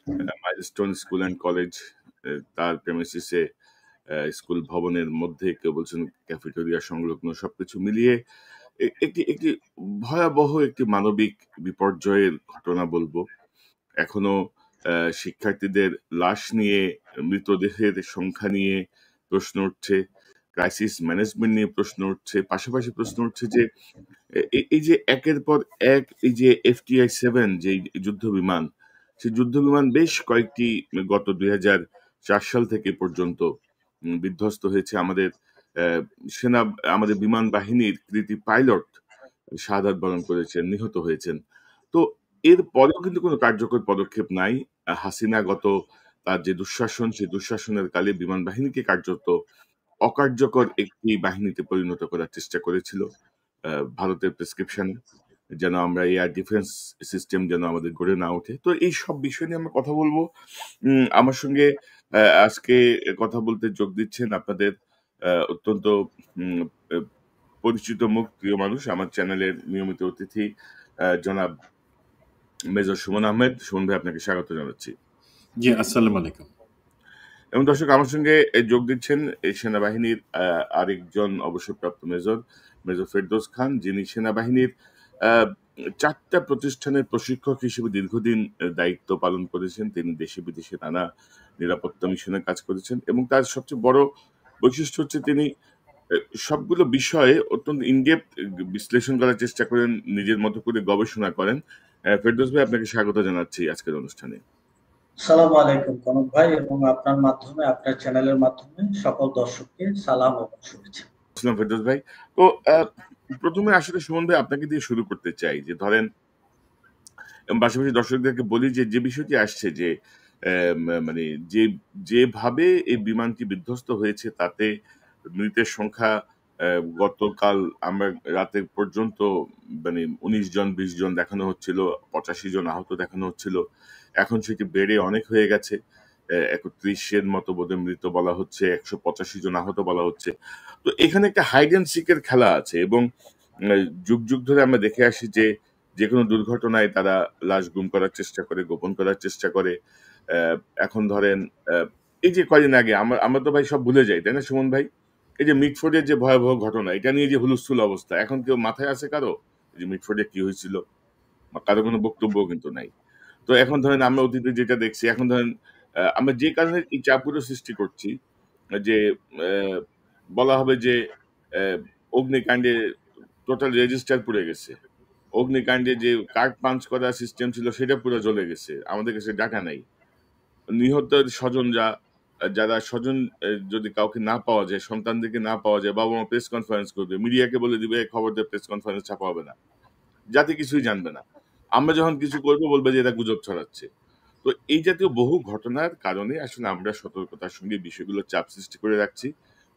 Milestone school and college, তার প্রেমিসিসে school ভবনের মধ্যে, কেউ বলছেন ক্যাফেটেরিয়া সংলগ্ন, সবকিছু মিলিয়ে একটি একটি ভয়াবহ একটি মানবিক বিপর্যয়ের ঘটনা বলবো। এখনো শিক্ষার্থীদের লাশ নিয়ে, মৃতদেহের সংখ্যা নিয়ে প্রশ্ন উঠছে, ক্রাইসিস ম্যানেজমেন্ট নিয়ে প্রশ্ন উঠছে, পাশাপাশি প্রশ্ন উঠছে যে এই যে একের পর এক এই যে FTI-7 যে যুদ্ধ বিমান, সেই যুদ্ধ বিমান বেশ কয়েকটি গত 2004 সাল থেকে পর্যন্ত বিধ্বস্ত হয়েছে। আমাদের আহ, সেনা, আমাদের বিমান বাহিনীর কৃতি পাইলট শাহাদাত বরণ করেছেন, নিহত হয়েছেন। তো এর পরেও কিন্তু কোনো কার্যকর পদক্ষেপ নাই। হাসিনা গত তার যে দুঃশাসন, সেই দুঃশাসনের কালে বিমান বাহিনীকে কার্যত অকার্যকর একটি বাহিনীতে পরিণত করার চেষ্টা করেছিল ভারতের প্রেসক্রিপশনে, যেন আমরা এয়ার ডিফেন্স সিস্টেম যেন আমাদের গড়ে না ওঠে। তো এই সব বিষয় নিয়ে আমরা কথা বলবো। আমার সঙ্গে আজকে কথা বলতে যোগ দিচ্ছেন আপনাদের অত্যন্ত উম, আহ, পরিচিত মুখ, প্রিয় মানুষ, আমার চ্যানেলের নিয়মিত অতিথি জনাব মেজর সুমন আহমেদ। সুমন ভাই, আপনাকে স্বাগত জানাচ্ছি। জি, আসসালামু আলাইকুম। এবং দর্শক, আমার সঙ্গে যোগ দিচ্ছেন এই সেনাবাহিনীর আরেকজন অবসরপ্রাপ্ত মেজর, মেজর ফেরদৌস খান, যিনি সেনাবাহিনীর আহ, 4টা প্রতিষ্ঠানের প্রশিক্ষক হিসেবে দীর্ঘদিন দায়িত্ব পালন করেছেন। তিনি দেশে বিদেশে নানা নিরাপত্তা মিশনে কাজ করেছেন, এবং তার সবচেয়ে বড় বৈশিষ্ট্য হচ্ছে তিনি সবগুলো বিষয়ে অত্যন্ত ইনডেপথ বিশ্লেষণ করার চেষ্টা করেন, নিজের মতো করে গবেষণা করেন। ফেরদৌস ভাই, আপনাকে স্বাগত জানাচ্ছি আজকের অনুষ্ঠানে। সালামু আলাইকুম কনক ভাই, এবং আপনার মাধ্যমে, আপনার চ্যানেলের মাধ্যমে সকল দর্শককে সালাম এবং শুভেচ্ছা। আসসালাম ফেরদৌস ভাই। তো প্রথমে আসলে সুমন ভাই আপনাকে দিয়ে শুরু করতে চাই, যে ধরেন, এবং পাশাপাশি দর্শকদেরকে বলি যে যে বিষয়টি আসছে যে মানে যে যেভাবে এই বিমানটি বিধ্বস্ত হয়েছে, তাতে মৃতের সংখ্যা গতকাল আমরা রাতে পর্যন্ত মানে 19 জন 20 জন দেখানো হচ্ছিল, 85 জন আহত দেখানো হচ্ছিল। এখন সেটি বেড়ে অনেক হয়ে গেছে, 31-এর মতো বোধহয় মৃত বলা হচ্ছে, 185 জন আহত বলা হচ্ছে। তো এখানে একটা হাইড অ্যান্ড সিকের খেলা আছে, এবং যুগ যুগ ধরে আমরা দেখে আসি যে যে কোনো দুর্ঘটনায় তারা লাশ গুম করার চেষ্টা করে, গোপন করার চেষ্টা করে। আহ, এখন ধরেন, আহ, এই যে কয়দিন আগে আমরা আমরা তো ভাই সব ভুলে যাই, তাই না সুমন ভাই? এই যে মিটফোর্ডের যে ভয়াবহ ঘটনা, এটা নিয়ে যে হুলস্থুল অবস্থা, এখন কেউ মাথায় আছে কারো যে মিটফোর্ডে কি হয়েছিল? কারো কোনো বক্তব্য কিন্তু নাই। তো এখন ধরেন আমরা অতীতে যেটা দেখছি, এখন ধরেন আমরা যে কারণে এই চাপগুলো সৃষ্টি করছি, যে আহ, বলা হবে যে আহ, অগ্নিকাণ্ডে টোটাল রেজিস্টার পুড়ে গেছে, অগ্নিকাণ্ডে যে কার্ড পাঞ্চ করার সিস্টেম ছিল সেটা পুরো জ্বলে গেছে, আমাদের কাছে ডাটা নাই। নিহতের স্বজনরা, যারা স্বজন যদি কাউকে না পাওয়া যায়, সন্তানদেরকে না পাওয়া যায়, বাবা মা প্রেস কনফারেন্স করবে, মিডিয়াকে বলে দিবে খবর দিয়ে প্রেস কনফারেন্স ছাপা হবে না, যাতে কিছুই জানবে না। আমরা যখন কিছু করবো বলবে যে এটা গুজব ছড়াচ্ছে। তো এই জাতীয় বহু ঘটনার কারণে আসলে আমরা সতর্কতার সঙ্গে বিষয়গুলো চাপ সৃষ্টি করে রাখছি,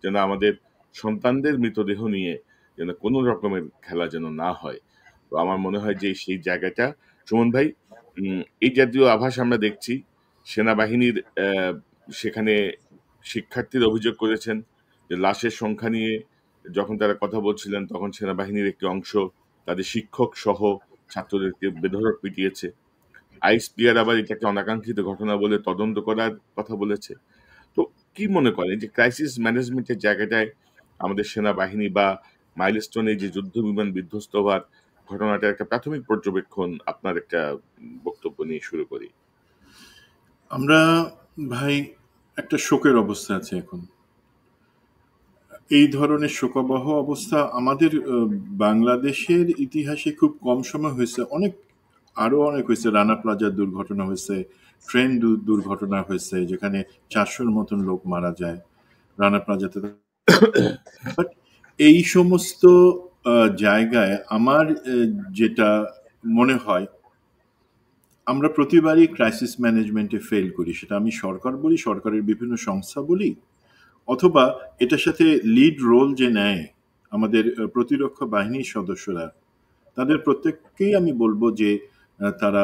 যেন আমাদের সন্তানদের মৃতদেহ নিয়ে যেন কোনো রকমের খেলা যেন না হয়। তো আমার মনে হয় যে সেই জায়গাটা, সুমন ভাই, এই জাতীয় আভাস আমরা দেখছি। সেনাবাহিনীর সেখানে শিক্ষার্থীরা অভিযোগ করেছেন যে লাশের সংখ্যা নিয়ে যখন তারা কথা বলছিলেন, তখন সেনাবাহিনীর একটি অংশ তাদের শিক্ষক সহ ছাত্রদেরকে বেধড়ক পিটিয়েছে। আইএসপিআর আবার এটাকে অনাকাঙ্ক্ষিত ঘটনা বলে তদন্ত করার কথা বলেছে। তো কি মনে করেন যে ক্রাইসিস ম্যানেজমেন্টের জায়গাটায় আমাদের সেনাবাহিনী বা মাইলস্টোনে যে যুদ্ধ বিমান বিধ্বস্ত হওয়ার ঘটনাটার একটা প্রাথমিক পর্যবেক্ষণ, আপনার একটা বক্তব্য নিয়ে শুরু করি। আমরা ভাই একটা শোকের অবস্থা আছে এখন। এই ধরনের শোকাবহ অবস্থা আমাদের বাংলাদেশের ইতিহাসে খুব কম সময় হয়েছে। আরো অনেক হয়েছে। রানা প্লাজার দুর্ঘটনা হয়েছে, ট্রেন দুর্ঘটনা হয়েছে, যেখানে 400-র মতন লোক মারা যায় রানা প্লাজাতে। বাট এই সমস্ত জায়গায় আমার যেটা মনে হয়, আমরা প্রতিবারই ক্রাইসিস ম্যানেজমেন্টে ফেল করি। সেটা আমি সরকার বলি, সরকারের বিভিন্ন সংস্থা বলি, অথবা এটার সাথে লিড রোল যে নেয় আমাদের প্রতিরক্ষা বাহিনীর সদস্যরা, তাদের প্রত্যেককেই আমি বলবো যে তারা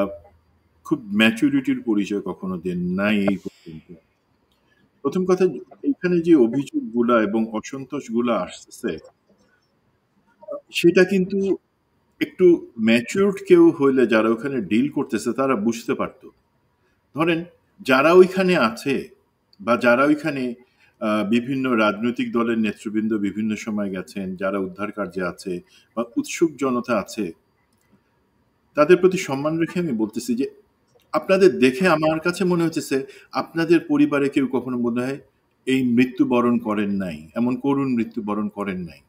খুব ম্যাচুরিটির পরিচয় কখনো দেন নাই এই পর্যন্ত। প্রথম কথা, এখানে যে অভিযোগগুলা এবং অসন্তোষগুলা আসতেছে, সেটা কিন্তু একটু ম্যাচিউরড কেউ হইলে, যারা ওখানে ডিল করতেছে, তারা বুঝতে পারতো ধরেন যারা ওইখানে আছে বা যারা ওইখানে বিভিন্ন রাজনৈতিক দলের নেতৃবৃন্দ বিভিন্ন সময় গেছেন, যারা উদ্ধার কার্যে আছে বা উৎসুক জনতা আছে, তাদের প্রতি সম্মান রেখে আমি বলতেছি যে আপনাদের দেখে আমার কাছে মনে হচ্ছে আপনাদের পরিবারে কেউ কখনো মনে হয় এই মৃত্যুবরণ করেন নাই, এমন করুণ মৃত্যুবরণ করেন নাই।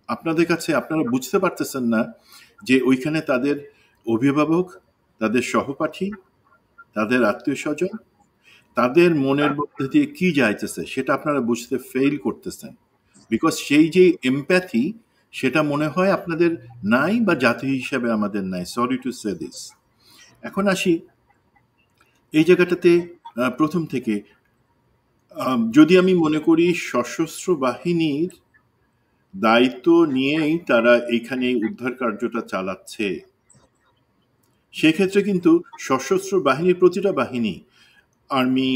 আপনাদের কাছে আপনারা বুঝতে পারতেছেন না যে ওইখানে তাদের অভিভাবক, তাদের সহপাঠী, তাদের আত্মীয় স্বজন, তাদের মনের মধ্যে দিয়ে কি যাইতেছে সেটা আপনারা বুঝতে ফেইল করতেছেন। বিকজ সেই যে এমপ্যাথি সেটা মনে হয় আপনাদের নাই বা জাতি হিসাবে আমাদের নাই। Sorry to say this. এখন আসি এই জায়গাটাতে প্রথম থেকে যদি আমি মনে করি সশস্ত্র বাহিনীর দায়িত্ব নিয়েই তারা এখানে উদ্ধার কার্যটা চালাচ্ছে, সেক্ষেত্রে কিন্তু সশস্ত্র বাহিনীর প্রতিটা বাহিনী, army,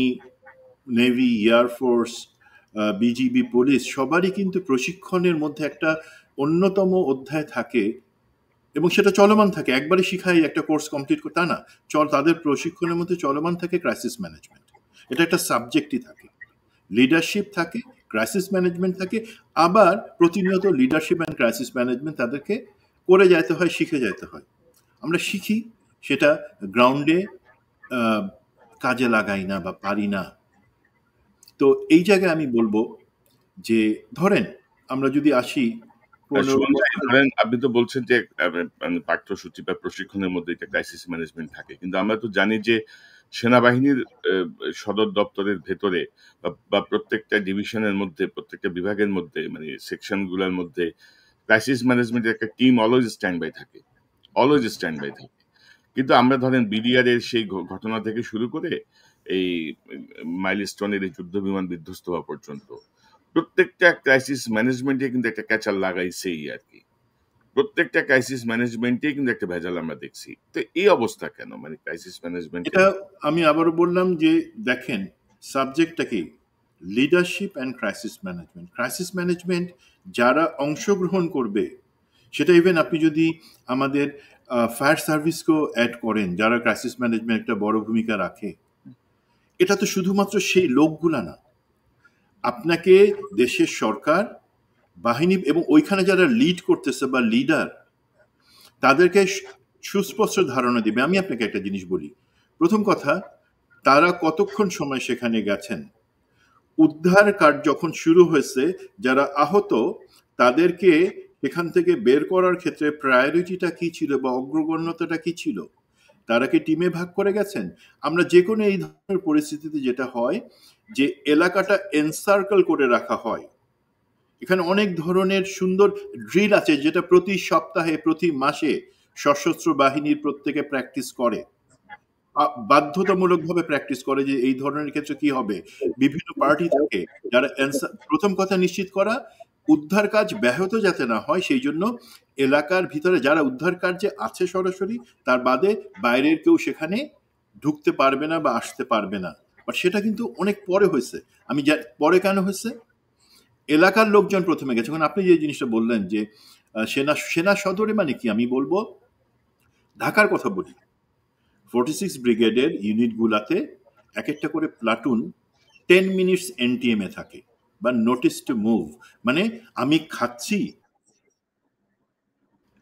navy, air force, BGB, police, সবারই কিন্তু প্রশিক্ষণের মধ্যে একটা অন্যতম অধ্যায় থাকে এবং সেটা চলমান থাকে। একবারে শিখাই একটা কোর্স কমপ্লিট করে তা না, তাদের প্রশিক্ষণের মধ্যে চলমান থাকে ক্রাইসিস ম্যানেজমেন্ট। এটা একটা সাবজেক্টই থাকে, লিডারশিপ থাকে, ক্রাইসিস ম্যানেজমেন্ট থাকে, আবার প্রতিনিয়ত লিডারশিপ অ্যান্ড ক্রাইসিস ম্যানেজমেন্ট তাদেরকে করে যাইতে হয়, শিখে যাইতে হয়। আমরা শিখি, সেটা গ্রাউন্ডে কাজে লাগাই না বা পারি না। তো এই জায়গায় আমি বলবো যে ধরেন আমরা যদি আসি সুমন ভাই, ধরেন আপনি তো বলছেন যে মানে পাঠ্যসূচি বা প্রশিক্ষণের মধ্যে একটা ক্রাইসিস ম্যানেজমেন্ট থাকে, কিন্তু আমরা তো জানি যে সেনাবাহিনীর সদর দপ্তরের ভেতরে বা প্রত্যেকটা ডিভিশনের মধ্যে, প্রত্যেকটা বিভাগের মধ্যে, মানে সেকশনগুলোর মধ্যে ক্রাইসিস ম্যানেজমেন্টের একটা টিম অলওয়েজ স্ট্যান্ড বাই থাকে, অলওয়েজ স্ট্যান্ড বাই থাকে। কিন্তু আমরা ধরেন বিডিআর এর সেই ঘটনা থেকে শুরু করে এই মাইলস্টোনের এই যুদ্ধ বিমান বিধ্বস্ত হওয়া পর্যন্ত প্রত্যেকটা ক্রাইসিস ম্যানেজমেন্টে কিন্তু একটা ক্যাচার লাগাইছেই আর কি। প্রত্যেকটা ক্রাইসিস ম্যানেজমেন্টে কিন্তু একটা ভেজাল আমরা দেখছি। তো এই অবস্থা কেন, মানে ক্রাইসিস ম্যানেজমেন্ট? এটা আমি আবারও বললাম যে দেখেন সাবজেক্টটা কি, leadership and crisis management. Crisis management যারা অংশগ্রহণ করবে, সেটা ইভেন আপনি যদি আমাদের ফায়ার সার্ভিসকেও অ্যাড করেন, যারা ক্রাইসিস ম্যানেজমেন্ট একটা বড় ভূমিকা রাখে, এটা তো শুধুমাত্র সেই লোকগুলা না, আপনাকে দেশের সরকার, বাহিনী এবং ওইখানে যারা লিড করতেছে বা লিডার, তাদেরকে সুস্পষ্ট ধারণা দিবে। আমি আপনাকে একটা জিনিস বলি, প্রথম কথা, তারা কতক্ষণ সময় সেখানে গেছেন, উদ্ধার কাজ যখন শুরু হয়েছে, যারা আহত তাদেরকে এখান থেকে বের করার ক্ষেত্রে প্রায়োরিটিটা কি ছিল বা অগ্রগণ্যতাটা কি ছিল, তারা কি টিমে ভাগ করে গেছেন? আমরা যে কোনো এই ধরনের পরিস্থিতিতে যেটা হয় যে এলাকাটা এনসার্কেল করে রাখা হয়। এখানে অনেক ধরনের সুন্দর ড্রিল আছে যেটা প্রতি সপ্তাহে, প্রতি মাসে সশস্ত্র বাহিনীর প্রত্যেকে প্র্যাকটিস করে, বাধ্যতামূলকভাবে প্র্যাকটিস করে যে এই ধরনের ক্ষেত্রে কি হবে। বিভিন্ন পার্টি থাকে যারা প্রথম কথা নিশ্চিত করা উদ্ধার কাজ ব্যাহত যাতে না হয়, সেই জন্য এলাকার ভিতরে যারা উদ্ধার কার্যে আছে সরাসরি, তার বাদে বাইরের কেউ সেখানে ঢুকতে পারবে না বা আসতে পারবে না। বাট সেটা কিন্তু অনেক পরে হয়েছে। আমি পরে কেন হয়েছে, এলাকার লোকজন প্রথমে গেছে। এখন আপনি যে জিনিসটা বললেন যে সেনা সদরে, মানে কি, আমি বলবো ঢাকার কথা বলি, 46 ব্রিগেডের ইউনিটগুলাতে এক একটা করে প্লাটুন 10 মিনিটস এনটিএমে থাকে বা নোটিস টু মুভ। মানে আমি খাচ্ছি,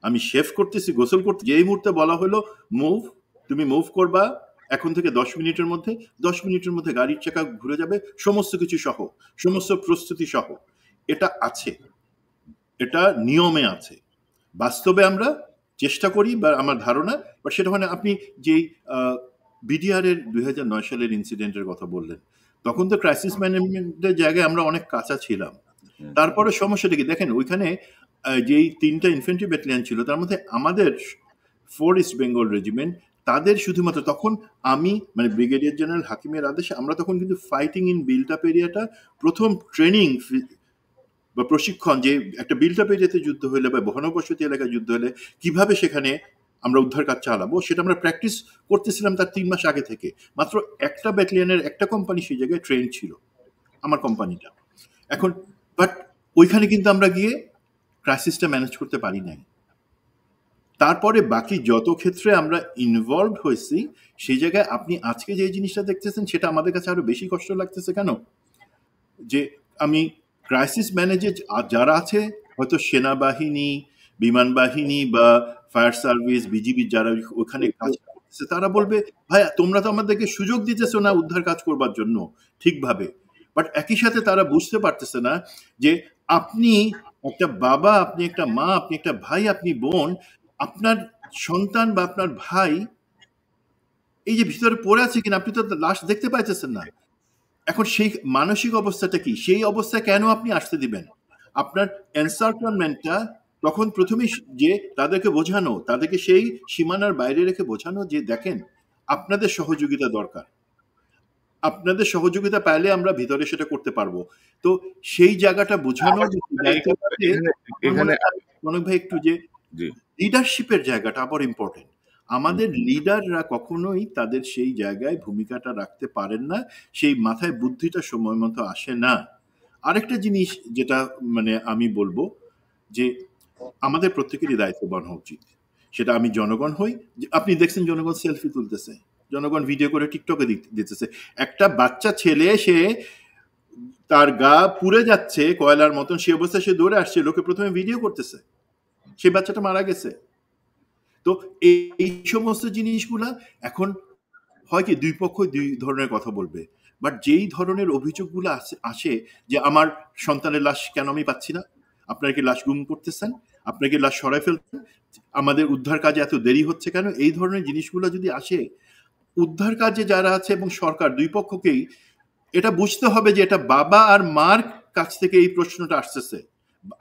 আমি শেভ করতেছি, গোসল করতে, যেই মুহূর্তে বলা হলো মুভ, তুমি মুভ করবা এখন থেকে 10 মিনিটের মধ্যে, 10 মিনিটের মধ্যে গাড়ির চাকা ঘুরে যাবে, সমস্ত কিছু সহ, সমস্ত প্রস্তুতি সহ। এটা আছে, এটা নিয়মে আছে। বাস্তবে আমরা চেষ্টা করি বা আমার ধারণা, বাট সেটা মানে আপনি যেই বিডিআর এর 2009 সালের ইনসিডেন্টের কথা বললেন, তখন তো ক্রাইসিস ম্যানেজমেন্টের জায়গায় আমরা অনেক কাঁচা ছিলাম। তারপরে সমস্যাটা কি দেখেন, ওইখানে যেই 3টা ইনফেন্ট্রি ব্যাটালিয়ন ছিল, তার মধ্যে আমাদের 4 ইস্ট বেঙ্গল রেজিমেন্ট, তাদের শুধুমাত্র তখন আমি, মানে ব্রিগেডিয়ার জেনারেল হাকিমের আদেশে আমরা তখন কিন্তু ফাইটিং ইন বিল্ট আপ এরিয়াটা প্রথম ট্রেনিং বা প্রশিক্ষণ, যে একটা বিল্ট আপ এরিয়াতে যুদ্ধ হলে বা ঘনবসতি এলাকায় যুদ্ধ হলে কিভাবে সেখানে আমরা উদ্ধার কাজ চালাবো, সেটা আমরা প্র্যাকটিস করতেছিলাম তার 3 মাস আগে থেকে। মাত্র একটা ব্যাটালিয়নের একটা কোম্পানি সেই জায়গায় ট্রেন ছিল, আমার কোম্পানিটা। এখন বাট ওইখানে কিন্তু আমরা গিয়ে ক্রাইসিসটা ম্যানেজ করতে পারি নাই। তারপরে বাকি যত ক্ষেত্রে আমরা ইনভলভ হয়েছি সেই জায়গায় আপনি আজকে যে জিনিসটা দেখতেছেন সেটা আমাদের কাছে আরো বেশি কষ্ট লাগতেছে। কেন? যে আমি ক্রাইসিস ম্যানেজে যারা আছে, হয়তো সেনাবাহিনী, বিমান বাহিনী বা ফায়ার সার্ভিস, বিজিবি যারা ওখানে কাজ করতেছে, তারা বলবে ভাই তোমরা তো আমাদেরকে সুযোগ দিতেছো না উদ্ধার কাজ করবার জন্য ঠিকভাবে। বাট একই সাথে তারা বুঝতে পারতেছে না যে আপনি একটা বাবা, আপনি একটা মা, আপনি একটা ভাই, আপনি বোন, আপনার সন্তান বা আপনার ভাই এই যে ভিতরে পড়ে আছে কিনা আপনি তো লাশ দেখতে পাইতেছেন না। এখন সেই মানসিক অবস্থাটা কি? সেই অবস্থায় কেন আপনি আসতে দিবেন? আপনার এনসার্টমেন্টটা তখন প্রথমেই যে তাদেরকে বোঝানো, তাদেরকে সেই সীমানার বাইরে রেখে বোঝানো যে দেখেন আপনাদের সহযোগিতা দরকার, আপনাদের সহযোগিতা পাইলে আমরা ভিতরে সেটা করতে পারবো। তো সেই জায়গাটা বোঝানোর জায়গাটাতে এখানে আমার মনে এখানে হয় মনে ভাই একটু যে জি লিডারশিপের জায়গাটা আবার ইম্পর্টেন্ট। আমাদের লিডাররা কখনোই তাদের সেই জায়গায় ভূমিকাটা রাখতে পারেন না, সেই মাথায় বুদ্ধিটা সময় মতো আসে না। আরেকটা জিনিস যেটা মানে আমি বলবো যে আমাদের প্রত্যেকেরই দায়িত্ববান হওয়া উচিত। সেটা আমি জনগণ হই, আপনি দেখছেন জনগণ সেলফি তুলতেছে, জনগণ ভিডিও করে টিকটকে দিতেছে। একটা বাচ্চা ছেলে সে তার গা পুড়ে যাচ্ছে কয়লার মতন, সে অবস্থায় সে দৌড়ে আসছে, লোকে প্রথমে ভিডিও করতেছে, সে বাচ্চাটা মারা গেছে। তো এই সমস্ত জিনিসগুলা এখন হয় কি দুই পক্ষ দুই ধরনের কথা বলবে, বাট যেই ধরনের অভিযোগগুলো আসে যে আমার সন্তানের লাশ কেন আমি পাচ্ছি না, আপনারা কি লাশ গুম করতেছেন, আপনারা কি লাশ সরাই ফেলতেন, আমাদের উদ্ধার কাজে এত দেরি হচ্ছে কেন, এই ধরনের জিনিসগুলো যদি আসে, উদ্ধার কাজে যারা আছে এবং সরকার দুই পক্ষকেই এটা বুঝতে হবে যে এটা বাবা আর মার কাছ থেকে এই প্রশ্নটা আসতেছে,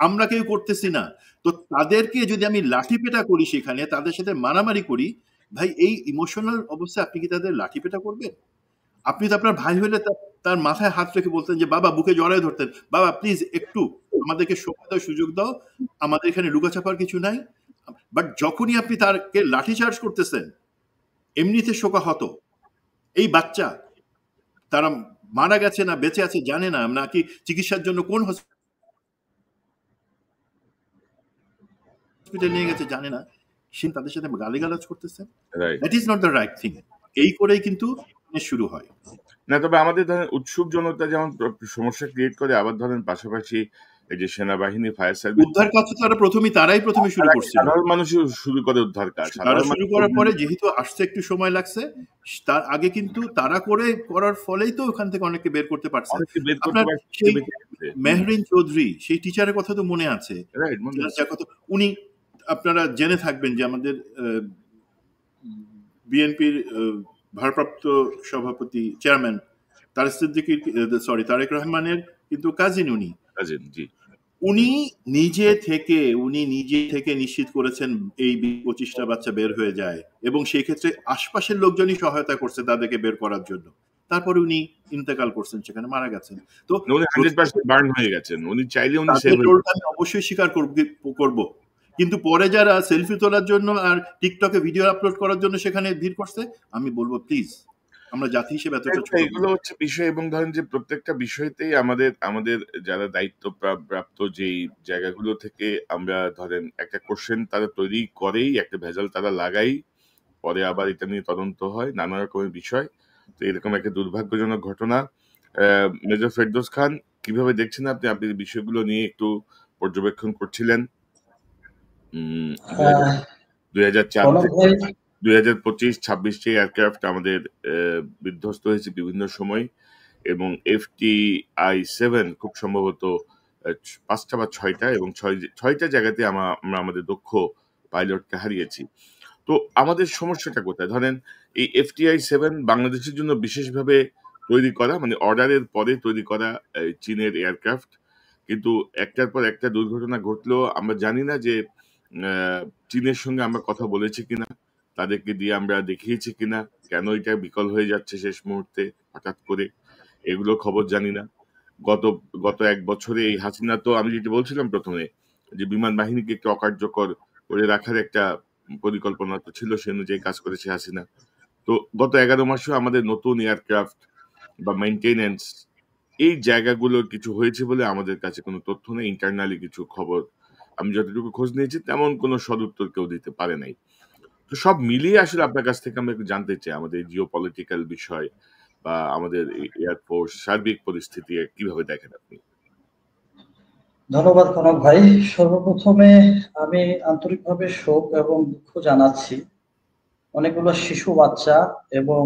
আমরা কেউ করতেছি না। তো তাদেরকে যদি আমি লাঠিপেটা করি, সেখানে তাদের সাথে মারামারি করি, ভাই এই ইমোশনাল অবস্থায় আপনি কি তাদের লাঠিপেটা করবেন? আপনি তো আপনার ভাই হলে তার মাথায় হাত রেখে বলতেন যে বাবা, বুকে জড়ায় ধরতেন, বাবা প্লিজ একটু আমাদেরকে সময় দাও, সুযোগ দাও, আমাদের এখানে লুকাচাপার কিছু নাই। বাট যখনই আপনি তারকে লাঠি চার্জ করতেছেন, এমনিতে শোকাহত এই বাচ্চা, তারা মারা গেছে না বেঁচে আছে জানে না, নাকি চিকিৎসার জন্য কোন হসপিটাল নিয়ে গেছে জানে না, সে তাদের সাথে গালিগালাজ করতেছে। Right. That is not the right thing. এই করেই কিন্তু শুরু হয়। না, তবে আমাদের ধরেন উৎসুক জনতা যেমন সমস্যা ক্রিয়েট করে, আবার ধরেন পাশাপাশি এই যে সেনাবাহিনী, ফায়ার সার্ভিস, উদ্ধার কাজ তারাই প্রথমে শুরু করছিল। সাধারণ মানুষই শুরু করে উদ্ধার কাজ। তারা শুরু করার পরে যেহেতু আসতে একটু সময় লাগছে, তার আগে কিন্তু তারা করার ফলেই তো ওখান থেকে অনেকে বের করতে পারছে। আপনার সেই মেহরিন চৌধুরী, সেই টিচারের কথা তো মনে আছে, উনি আপনারা জেনে থাকবেন যে আমাদের বিএনপির ভারপ্রাপ্ত সভাপতি চেয়ারম্যান তারেক রহমানের কিন্তু কাজিন উনি। উনি নিজে থেকে নিশ্চিত করেছেন এই 25টা বাচ্চা বের হয়ে যায়, এবং সেই ক্ষেত্রে আশপাশের লোকজনই সহায়তা করছে তাদেরকে বের করার জন্য। তারপরে উনি ইন্তেকাল করছেন, সেখানে মারা গেছেন। তো উনি 100% বার্ন হয়ে গেছেন, উনি চাইলে উনি আমি অবশ্যই স্বীকার করব, কিন্তু পরে যারা সেলফি তোলার জন্য আর টিকটকে ভিডিও আপলোড করার জন্য সেখানে ভিড় করছে, আমি বলবো প্লিজ আমরা জাতি হিসেবে এতটা ছোট। এগুলো হচ্ছে বিষয়, এবং ধরেন যে প্রত্যেকটা বিষয়তেই আমাদের যারা দায়িত্ব প্রাপ্ত যেই জায়গাগুলো থেকে আমরা ধরেন একটা কোশ্চেন তারা তৈরি করেই, একটা ভেজাল তারা লাগাই, পরে আবার এটা নিয়ে তদন্ত হয়, নানা রকমের বিষয়। তো এরকম একটা দুর্ভাগ্যজনক ঘটনা। মেজর ফেরদৌস খান, কিভাবে দেখছেন আপনি বিষয়গুলো নিয়ে একটু পর্যবেক্ষণ করছিলেন? 2025-26 যে এয়ারক্রাফট আমাদের বিধ্বস্ত হয়েছে বিভিন্ন সময়, এবং FTI-7 খুব সম্ভবত 5টা বা 6টা, এবং 6টা জায়গাতে আমরা আমাদের দক্ষ পাইলটকে হারিয়েছি। তো আমাদের সমস্যাটা কোথায়? ধরেন এই FTI-7 বাংলাদেশের জন্য বিশেষভাবে তৈরি করা, মানে অর্ডারের পরে তৈরি করা চীনের এয়ারক্রাফট, কিন্তু একটার পর একটা দুর্ঘটনা ঘটলেও আমরা জানি না যে চীনের সঙ্গে আমরা কথা বলেছি কিনা, তাদেরকে দিয়ে আমরা দেখিয়েছি কিনা, কেন এটা বিকল হয়ে যাচ্ছে শেষ মুহূর্তে হঠাৎ করে, এগুলো খবর জানি না। গত 1 বছরে এই হাসিনা, তো আমি যেটা বলছিলাম প্রথমে যে বিমান বাহিনীকে একটু অকার্যকর করে রাখার একটা পরিকল্পনা তো ছিল, সে অনুযায়ী কাজ করেছে হাসিনা। তো গত 11 মাসেও আমাদের নতুন এয়ারক্রাফট বা মেইনটেনেন্স, এই জায়গাগুলো কিছু হয়েছে বলে আমাদের কাছে কোনো তথ্য নেই, ইন্টারনালি কিছু খবর আমি যতটুকু খোঁজ নিয়েছি তেমন কোনো সদুত্তর কেউ দিতে পারে নাই। তো সব মিলিয়ে আসলে আপনার কাছ থেকে আমি একটু জানতে চাই আমাদের জিও পলিটিক্যাল বিষয় বা আমাদের এয়ারফোর্স সার্বিক পরিস্থিতি কিভাবে দেখেন আপনি? ধন্যবাদ কনক ভাই। সর্বপ্রথমে আমি আন্তরিকভাবে শোক এবং দুঃখ জানাচ্ছি অনেকগুলো শিশু বাচ্চা এবং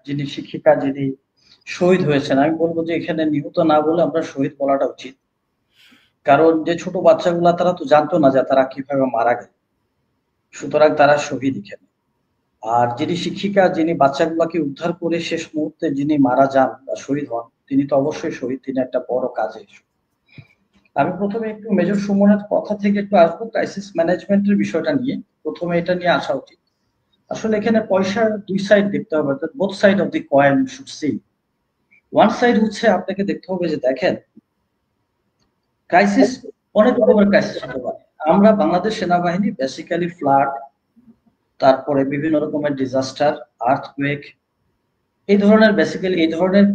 যিনি শিক্ষিকা যিনি শহীদ হয়েছেন। আমি বলবো যে এখানে নিহত না বলে আমরা শহীদ বলাটা উচিত, কারণ যে ছোট বাচ্চাগুলা তারা তো জানতো না যে তারা কিভাবে মারা গেল, সুতরাং তারা শহীদ এখানে। আর যিনি শিক্ষিকা যিনি বাচ্চাগুলাকে উদ্ধার করে শেষ মুহূর্তে যিনি মারা যান বা শহীদ হন, তিনি তো অবশ্যই শহীদ, তিনি একটা বড় কাজে। আমি প্রথমে একটু মেজর সুমনের কথা থেকে একটু আসবো ক্রাইসিস ম্যানেজমেন্টের বিষয়টা নিয়ে। প্রথমে এটা নিয়ে আসা উচিত। আসলে এখানে পয়সার দুই সাইড দেখতে হবে, both side of the coin should see. One side হচ্ছে আপনাকে দেখতে হবে যে দেখেন ক্রাইসিস অনেক রকমের ক্রাইসিস হতে পারে। আমরা বাংলাদেশ সেনাবাহিনী বেসিক্যালি ফ্লাড, তারপরে বিভিন্ন রকমের ডিজাস্টার, আর্থকুয়েক, এই ধরনের বেসিক্যালি এই ধরনের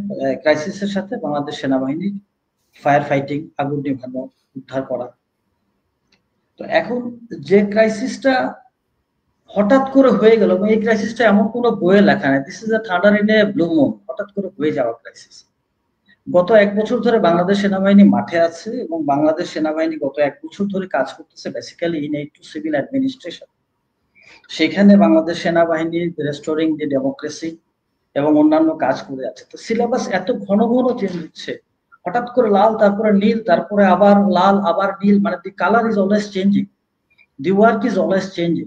ক্রাইসিসের সাথে বাংলাদেশ সেনাবাহিনী ফায়ার ফাইটিং, আগুন নেভানো, উদ্ধার করা। তো এখন যে ক্রাইসিসটা হঠাৎ করে হয়ে গেল, এই ক্রাইসিসটা এমন কোনো বইয়ে লেখা নেই, this is a thunder in a blue moon, হঠাৎ করে হয়ে যাওয়া ক্রাইসিস। গত 1 বছর ধরে বাংলাদেশ সেনাবাহিনী মাঠে আছে এবং বাংলাদেশ সেনাবাহিনী গত 1 বছর ধরে কাজ করতেছে basically in aid two civil administration. সেখানে বাংলাদেশ সেনাবাহিনী রেস্টোরিং দি ডেমোক্রেসি এবং অন্যান্য কাজ করে আছে। তো সিলেবাস এত ঘন ঘন চেঞ্জ হচ্ছে, হঠাৎ করে লাল, তারপরে নীল, তারপরে আবার লাল, আবার নীল, মানে দি colour is always changing, the work is always changing.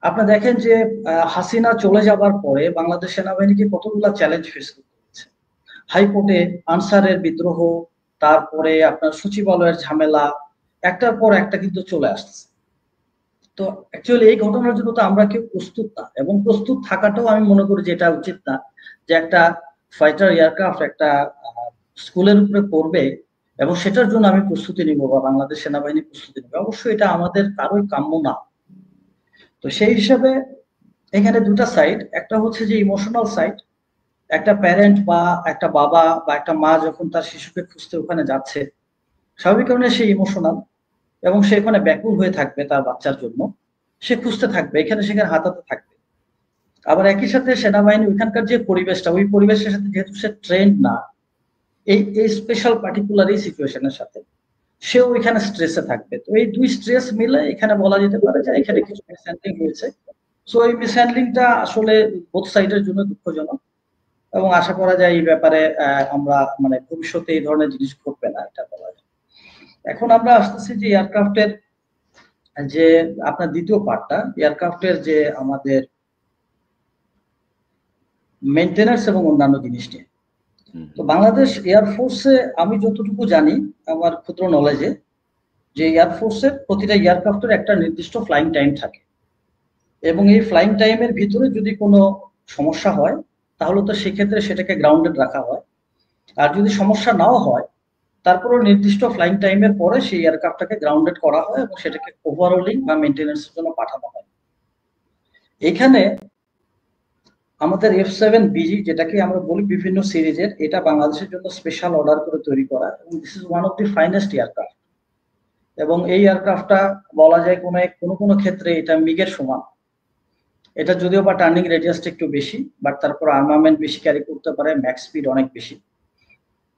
আপনি দেখেন যে হাসিনা চলে যাবার পরে বাংলাদেশ সেনাবাহিনীকে কতগুলো চ্যালেঞ্জ ফেস করতে হচ্ছে। হাইকোর্টে আনসারের বিদ্রোহ, তারপরে আপনার সচিবালয়ের ঝামেলা, একটার পর একটা কিন্তু চলে আসছে। তো অ্যাকচুয়ালি এই ঘটনার জন্য তো আমরা কেউ প্রস্তুত না, এবং প্রস্তুত থাকাটাও আমি মনে করি যে এটা উচিত না, যে একটা ফাইটার এয়ারক্রাফট একটা স্কুলের উপরে পড়বে এবং সেটার জন্য আমি প্রস্তুতি নিব বা বাংলাদেশ সেনাবাহিনী প্রস্তুতি নেবে। অবশ্যই এটা আমাদের কারোই কাম্য না। তো সেই হিসাবে এখানে দুটা সাইড, একটা হচ্ছে যে ইমোশনাল সাইড, একটা প্যারেন্ট বা একটা বাবা বা একটা মা যখন তার শিশুকে খুঁজতে ওখানে যাচ্ছে, স্বাভাবিক কারণে সে ইমোশনাল এবং সে ওখানে ব্যাকুল হয়ে থাকবে তার বাচ্চার জন্য, সে খুঁজতে থাকবে, এখানে সেখানে হাতাতে থাকবে। আবার একই সাথে সেনাবাহিনী ওইখানকার যে পরিবেশটা, ওই পরিবেশের সাথে যেহেতু সে ট্রেন্ড না, এই স্পেশাল পার্টিকুলার এই সিচুয়েশনের সাথে, সেও এখানে স্ট্রেসে থাকবে। তো এই দুই স্ট্রেস মিলে এখানে বলা যেতে পারে যে এখানে কিছু মিসহ্যান্ডলিং হয়েছে। সো এই মিসহ্যান্ডলিংটা আসলে বোথ সাইডের জন্য দুঃখজনক এবং আশা করা যায় এই ব্যাপারে আমরা মানে ভবিষ্যতে এই ধরনের জিনিস ঘটবে না, এটা বলা যায়। এখন আমরা আসতেছি যে এয়ারক্রাফটের যে আপনার দ্বিতীয় পার্টটা, এয়ারক্রাফটের যে আমাদের মেইনটেনেন্স এবং অন্যান্য জিনিস নিয়ে। তো বাংলাদেশ এয়ারফোর্সে আমি যতটুকু জানি আমার ক্ষুদ্র নলেজে, যে এয়ারফোর্সের প্রতিটা এয়ারক্রাফটের একটা নির্দিষ্ট ফ্লাইং টাইম থাকে এবং এই ফ্লাইং টাইমের ভিতরে যদি কোনো সমস্যা হয় তাহলে তো সেক্ষেত্রে সেটাকে গ্রাউন্ডেড রাখা হয়। আর যদি সমস্যা নাও হয় তারপরে নির্দিষ্ট ফ্লাইং টাইমের পরে সেই এয়ারক্রাফটটাকে গ্রাউন্ডেড করা হয় এবং সেটাকে ওভারহোলিং বা মেইনটেনেন্সের জন্য পাঠানো হয়। এখানে আমাদের F7BG যেটাকে আমরা বলি বিভিন্ন সিরিজের, এটা বাংলাদেশের জন্য স্পেশাল অর্ডার করে তৈরি করা এবং this is one of the finest aircraft. এবং এই এয়ারক্রাফটটা বলা যায় কোনো ক্ষেত্রে এটা মিগের সমান। এটা যদিও বা টার্নিং রেডিয়াসটা একটু বেশি, বাট তারপর আর্মামেন্ট বেশি ক্যারি করতে পারে, ম্যাক্স স্পিড অনেক বেশি।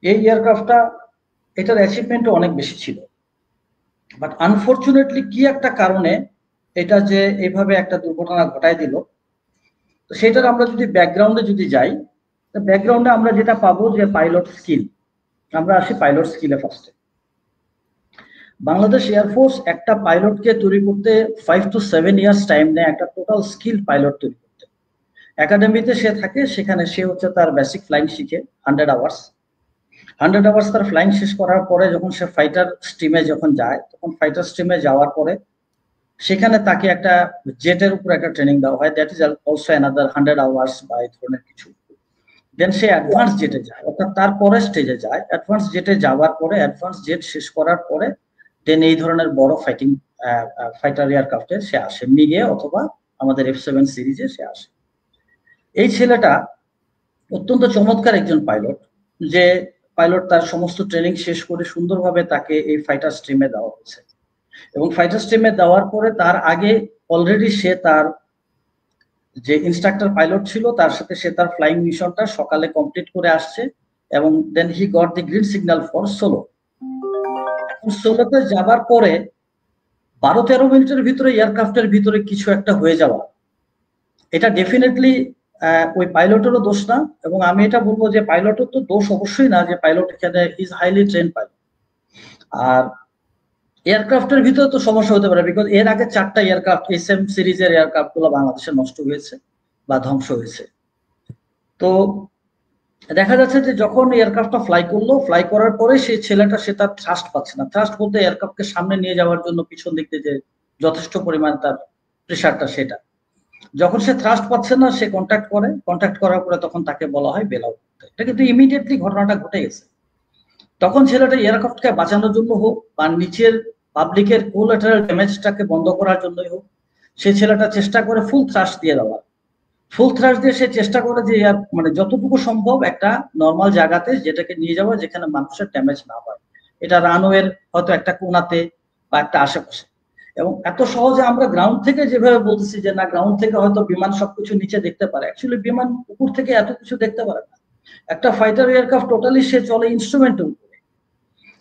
এই এয়ারক্রাফটটা এটার অ্যাচিভমেন্টও অনেক বেশি ছিল, বাট আনফরচুনেটলি কি একটা কারণে এটা যে এইভাবে একটা দুর্ঘটনা ঘটায় দিল। তো সেটার আমরা যদি ব্যাকগ্রাউন্ডে যদি যাই, ব্যাকগ্রাউন্ডে আমরা যেটা পাবো যে পাইলট স্কিল। আমরা আসি পাইলট স্কিলে ফার্স্টে। বাংলাদেশ এয়ারফোর্স একটা পাইলটকে তৈরি করতে 5 to 7 ইয়ার্স টাইম নেয় একটা টোটাল স্কিল পাইলট তৈরি করতে। একাডেমিতে সে থাকে, সেখানে সে হচ্ছে তার বেসিক ফ্লাইং শিখে 100 আওয়ার্স। 100 আওয়ার্স তার ফ্লাইং শেষ করার পরে যখন সে ফাইটার স্ট্রিমে যখন যায়, তখন ফাইটার স্ট্রিমে যাওয়ার পরে সেখানে তাকে একটা জেটের উপর একটা ট্রেনিং দেওয়া হয়, that is also another 100 hours বা এই ধরনের কিছু। দেন সে অ্যাডভান্স জেটে যায়, অর্থাৎ তারপরে স্টেজে যায়। অ্যাডভান্স জেটে যাওয়ার পরে, অ্যাডভান্স জেট শেষ করার পরে দেন এই ধরনের বড় ফাইটার এয়ারক্রাফটে সে আসে, মিগে অথবা আমাদের F7 সিরিজে সে আসে। এই ছেলেটা অত্যন্ত চমৎকার একজন পাইলট, যে পাইলট তার সমস্ত ট্রেনিং শেষ করে সুন্দরভাবে তাকে এই ফাইটার স্ট্রিমে দেওয়া হয়েছে। এবং ফাইটার স্ট্রিমে দেওয়ার পরে তার আগে অলরেডি সে তার যে ইনস্ট্রাক্টর পাইলট ছিল তার সাথে সে তার ফ্লাইং মিশনটা সকালে কমপ্লিট করে আসছে, এবং then he got the green signal for solo. এখন সোলোতে যাবার পরে 12-13 মিনিটের ভিতরে এয়ারক্রাফটের ভিতরে কিছু একটা হয়ে যাওয়া, এটা ডেফিনেটলি ওই পাইলটেরও দোষ না, এবং আমি এটা বলবো যে পাইলটের তো দোষ অবশ্যই না, যে পাইলট এখানে ইজ হাইলি ট্রেন পাইলট। আর এয়ারক্রাফটের ভিতরে তো সমস্যা হতে পারে, বিকজ এর আগে 4টা এয়ারক্রাফট SM সিরিজের এয়ারক্রাফট গুলো বাংলাদেশে নষ্ট হয়েছে বা ধ্বংস হয়েছে। তো দেখা যাচ্ছে যে যখন এয়ারক্রাফটটা ফ্লাই করার পরে সেই ছেলেটা সে তার থ্রাস্ট পাচ্ছে না। থ্রাস্ট বলতে এয়ারক্রাফটকে সামনে নিয়ে যাওয়ার জন্য পিছন দিক থেকে যে যথেষ্ট পরিমাণ তার প্রেশারটা, সেটা যখন সে থ্রাস্ট পাচ্ছে না সে কন্ট্যাক্ট করার পরে তখন তাকে বলা হয় বেল আউট করতে। এটা কিন্তু ইমিডিয়েটলি ঘটনাটা ঘটে গেছে। তখন ছেলেটা এয়ারক্রাফটকে বাঁচানোর জন্য হোক বা নিচের পাবলিকের কোলাটারাল ড্যামেজটাকে বন্ধ করার জন্যই হোক, সেই ছেলেটা চেষ্টা করে ফুল থ্রাস্ট দিয়ে দেওয়ার। ফুল থ্রাস্ট দিয়ে সে চেষ্টা করে যে মানে যতটুকু সম্ভব একটা নর্মাল জায়গাতে যেটাকে নিয়ে যাওয়া যেখানে মানুষের ড্যামেজ না হয়, এটা রানওয়ের হয়তো একটা কোনাতে বা একটা আশেপাশে। এবং এত সহজে আমরা গ্রাউন্ড থেকে যেভাবে বলতেছি যে না গ্রাউন্ড থেকে হয়তো বিমান সবকিছু নিচে দেখতে পারে, অ্যাকচুয়ালি বিমান উপর থেকে এত কিছু দেখতে পারে না। একটা ফাইটার এয়ারক্রাফট টোটালি সে চলে ইনস্ট্রুমেন্টের উপরে।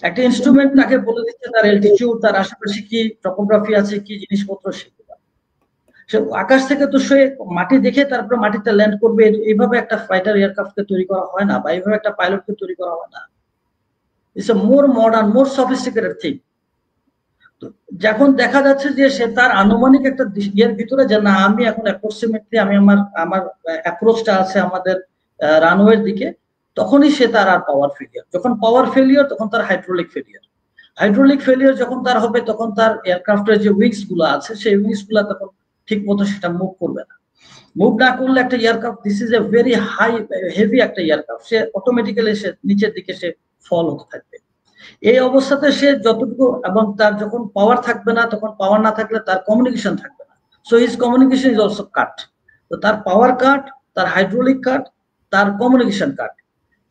একটা ইনস্ট্রুমেন্ট তাকে বলে দিচ্ছে তার অ্যালটিটিউড, তার আশেপাশে কি টপোগ্রাফি আছে, কি জিনিসপত্র, সেগুলো সে আকাশ থেকে তো সে মাটি দেখে তারপরে মাটিতে ল্যান্ড করবে। এইভাবে একটা ফাইটার এয়ারক্রাফটকে তৈরি করা হয় না, বা এইভাবে একটা পাইলটকে তৈরি করা হয় না। It's a more modern, more sophisticated thing. যখন দেখা যাচ্ছে যে সে তার আনুমানিক একটা ইয়ের ভিতরে যে না আমি এখন অ্যাপ্রক্সিমেটলি আমি আমার অ্যাপ্রোচটা আছে আমাদের রানওয়ের দিকে, তখনই সে তার আর পাওয়ার ফেলিয়ার। যখন পাওয়ার ফেলিয়ার তখন তার হাইড্রোলিক ফেলিয়ার যখন তার হবে তখন তার এয়ারক্রাফটের যে উইংস গুলো আছে সেই উইংস গুলা তখন ঠিক মতো সেটা মুভ করবে না। মুভ না করলে একটা aircraft, this is a very high heavy একটা এয়ারক্রাফট, সে অটোমেটিক্যালি সে নিচের দিকে সে ফল হতে থাকবে। এই অবস্থাতে সে যতটুকু, এবং তার যখন পাওয়ার থাকবে না তখন পাওয়ার না থাকলে তার কমিউনিকেশন থাকবে না, so his communication is also cut. তো তার পাওয়ার কাট, তার হাইড্রোলিক কাট, তার কমিউনিকেশন কাট।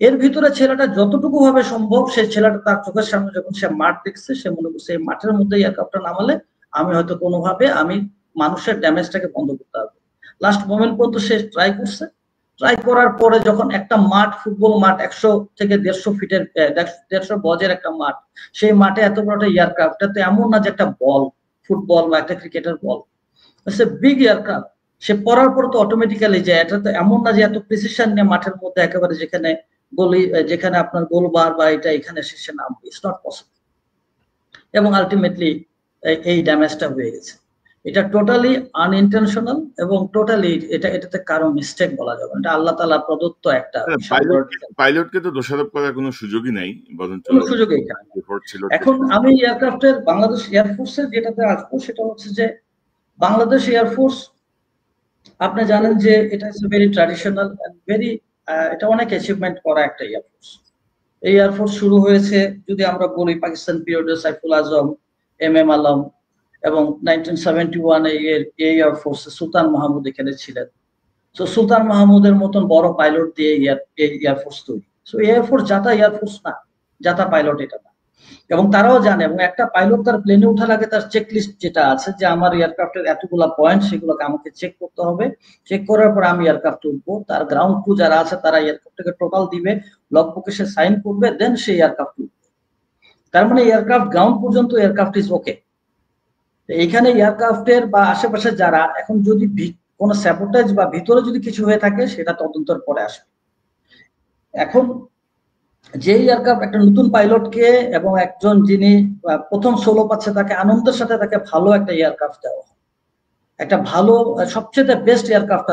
এর ভিতরে ছেলেটা যতটুকু ভাবে সম্ভব সেই ছেলেটা তার চোখের সামনে যখন সে মাঠ দেখছে সে মনে করছে এই মাঠের মধ্যে এয়ারক্রাফটটা নামালে আমি হয়তো কোনোভাবে আমি মানুষের ড্যামেজটাকে বন্ধ করতে পারবো। লাস্ট মোমেন্ট পর্যন্ত সে ট্রাই করছে। ট্রাই করার পরে যখন একটা মাঠ, ফুটবল মাঠ 100 থেকে 150 ফিটের 150 গজের একটা মাঠ, সেই মাঠে এত বড় একটা এয়ারক্রাফট, এটা তো এমন না যে একটা বল, ফুটবল বা একটা ক্রিকেটের বল, সে বিগ এয়ারক্রাফট। সে পড়ার পর তো অটোমেটিক্যালি যায়, এটা তো এমন না যে এত প্রিসিশন নিয়ে মাঠের মধ্যে একেবারে যেখানে গোলি, যেখানে আপনার গোল বার বা এটা এখানে শেষে নামবে, ইটস নট পসিবল। এবং আলটিমেটলি এই ড্যামেজটা হয়ে গেছে। এটা টোটালি আনইনটেনশনাল এবং টোটালি এটাতে কারো মিস্টেক বলা যাবে না, এটা আল্লাহ তাআলা প্রদত্ত একটা পাইলটকে তো দোষারোপ করার কোনো সুযোগই নাই, বরঞ্চ কোনো সুযোগই এখানে। এখন আমি এয়ারক্রাফটের বাংলাদেশ এয়ারফোর্সের যেটাতে আসবো সেটা হচ্ছে যে বাংলাদেশ এয়ারফোর্স, আপনি জানেন যে এটা is very traditional and very, এটা অনেক অ্যাচিভমেন্ট করা একটা এয়ারফোর্স। এই এয়ারফোর্স শুরু হয়েছে যদি আমরা বলি পাকিস্তান পিরিয়ডে সাইফুল আজম, MM আলম, এবং 1971 এই এয়ারফোর্সে সুলতান মাহমুদ এখানে ছিলেন। তো সুলতান মাহমুদের মতন বড় পাইলট দিয়ে এই এয়ারফোর্স তৈরি। সো এয়ারফোর্স যাতা এয়ারফোর্স না, যাতা পাইলট এটা না। এবং তারাও জানে, এবং একটা পাইলট তার প্লেনে ওঠার আগে তার চেক লিস্ট যেটা আছে যে আমার এয়ারক্রাফটের এতগুলা পয়েন্ট, সেগুলোকে আমাকে চেক করতে হবে। চেক করার পর আমি এয়ারক্রাফটে উঠবো, তার গ্রাউন্ড ক্রু যারা আছে তারা এয়ারক্রাফটকে টোটাল দিবে, লগ বুকে সে সাইন করবে, দেন সেই এয়ারক্রাফট উঠবে। তার মানে এয়ারক্রাফট গ্রাউন্ড পর্যন্ত এয়ারক্রাফট ইজ ওকে। এইখানে এয়ারক্রাফটের বা আশেপাশে যারা, এখন যদি কোনো স্যাবোটেজ বা ভিতরে যদি কিছু হয়ে থাকে সেটা তদন্তের পরে আসবে। এখন যে এয়ারক্রাফট একটা নতুন পাইলটকে এবং একজন যিনি প্রথম সোলো পাচ্ছে তাকে আনন্দের সাথে তাকে ভালো একটা এয়ারক্রাফট দেওয়া হয়, একটা ভালো সবচেয়ে বেস্ট এয়ারক্রাফট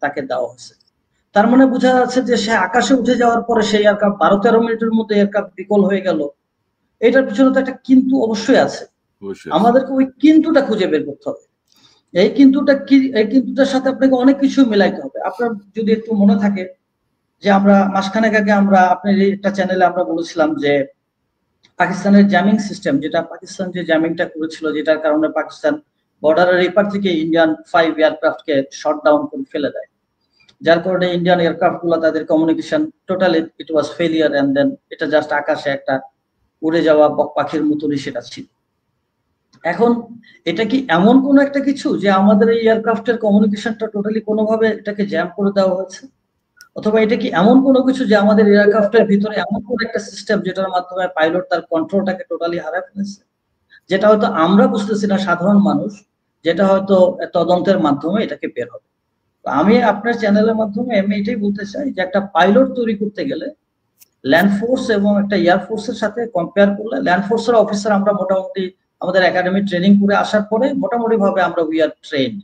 তাকে দেওয়া হয়েছে। তার মানে বোঝা যাচ্ছে যে সে আকাশে উঠে যাওয়ার পরে সেই এয়ারক্রাফট 12-13 মিনিটের মধ্যে এয়ারক্রাফট বিকল হয়ে গেল, এটার পিছনে তো একটা কিন্তু অবশ্যই আছে। আমাদেরকে ওই কিন্তুটা খুঁজে বের করতে হবে। এই কিন্তুটার সাথে আপনাকে অনেক কিছু মিলাইতে হবে। আপনার যদি একটু মনে থাকে যে আমরা মাসখানেক আগে আমরা আপনার একটা চ্যানেলে আমরা বলেছিলাম যে পাকিস্তানের জ্যামিং সিস্টেম, যেটা পাকিস্তান যে জ্যামিংটা করেছিল, যেটার কারণে পাকিস্তান বর্ডারের এপার থেকে ইন্ডিয়ান 5 এয়ারক্রাফটকে শট ডাউন করে ফেলে দেয়, যার কারণে ইন্ডিয়ান এয়ারক্রাফট গুলো তাদের communication totally it was failure, and then এটা জাস্ট আকাশে একটা উড়ে যাওয়া বক পাখির মতনই সেটা ছিল। এখন এটা কি এমন কোন একটা কিছু যে আমাদের এই এয়ারক্রাফটের কমিউনিকেশনটা টোটালি কোনোভাবে এটাকে জ্যাম করে দেওয়া হয়েছে, অথবা এটা কি এমন কোনো কিছু যে আমাদের এয়ারক্রাফটের ভিতরে এমন কোন একটা সিস্টেম যেটার মাধ্যমে পাইলট তার কন্ট্রোলটাকে টোটালি হারায় ফেলেছে, যেটা হয়তো আমরা বুঝতেছি না সাধারণ মানুষ, যেটা হয়তো তদন্তের মাধ্যমে এটাকে বের হবে। আমি আপনার চ্যানেলের মাধ্যমে আমি এটাই বলতে চাই যে একটা পাইলট তৈরি করতে গেলে ল্যান্ড ফোর্স এবং একটা এয়ার ফোর্সের সাথে কম্পেয়ার করলে ল্যান্ড ফোর্সের অফিসার আমরা মোটামুটি আমাদের একাডেমি ট্রেনিং করে আসার পরে মোটামুটি ভাবে আমরা we are trained,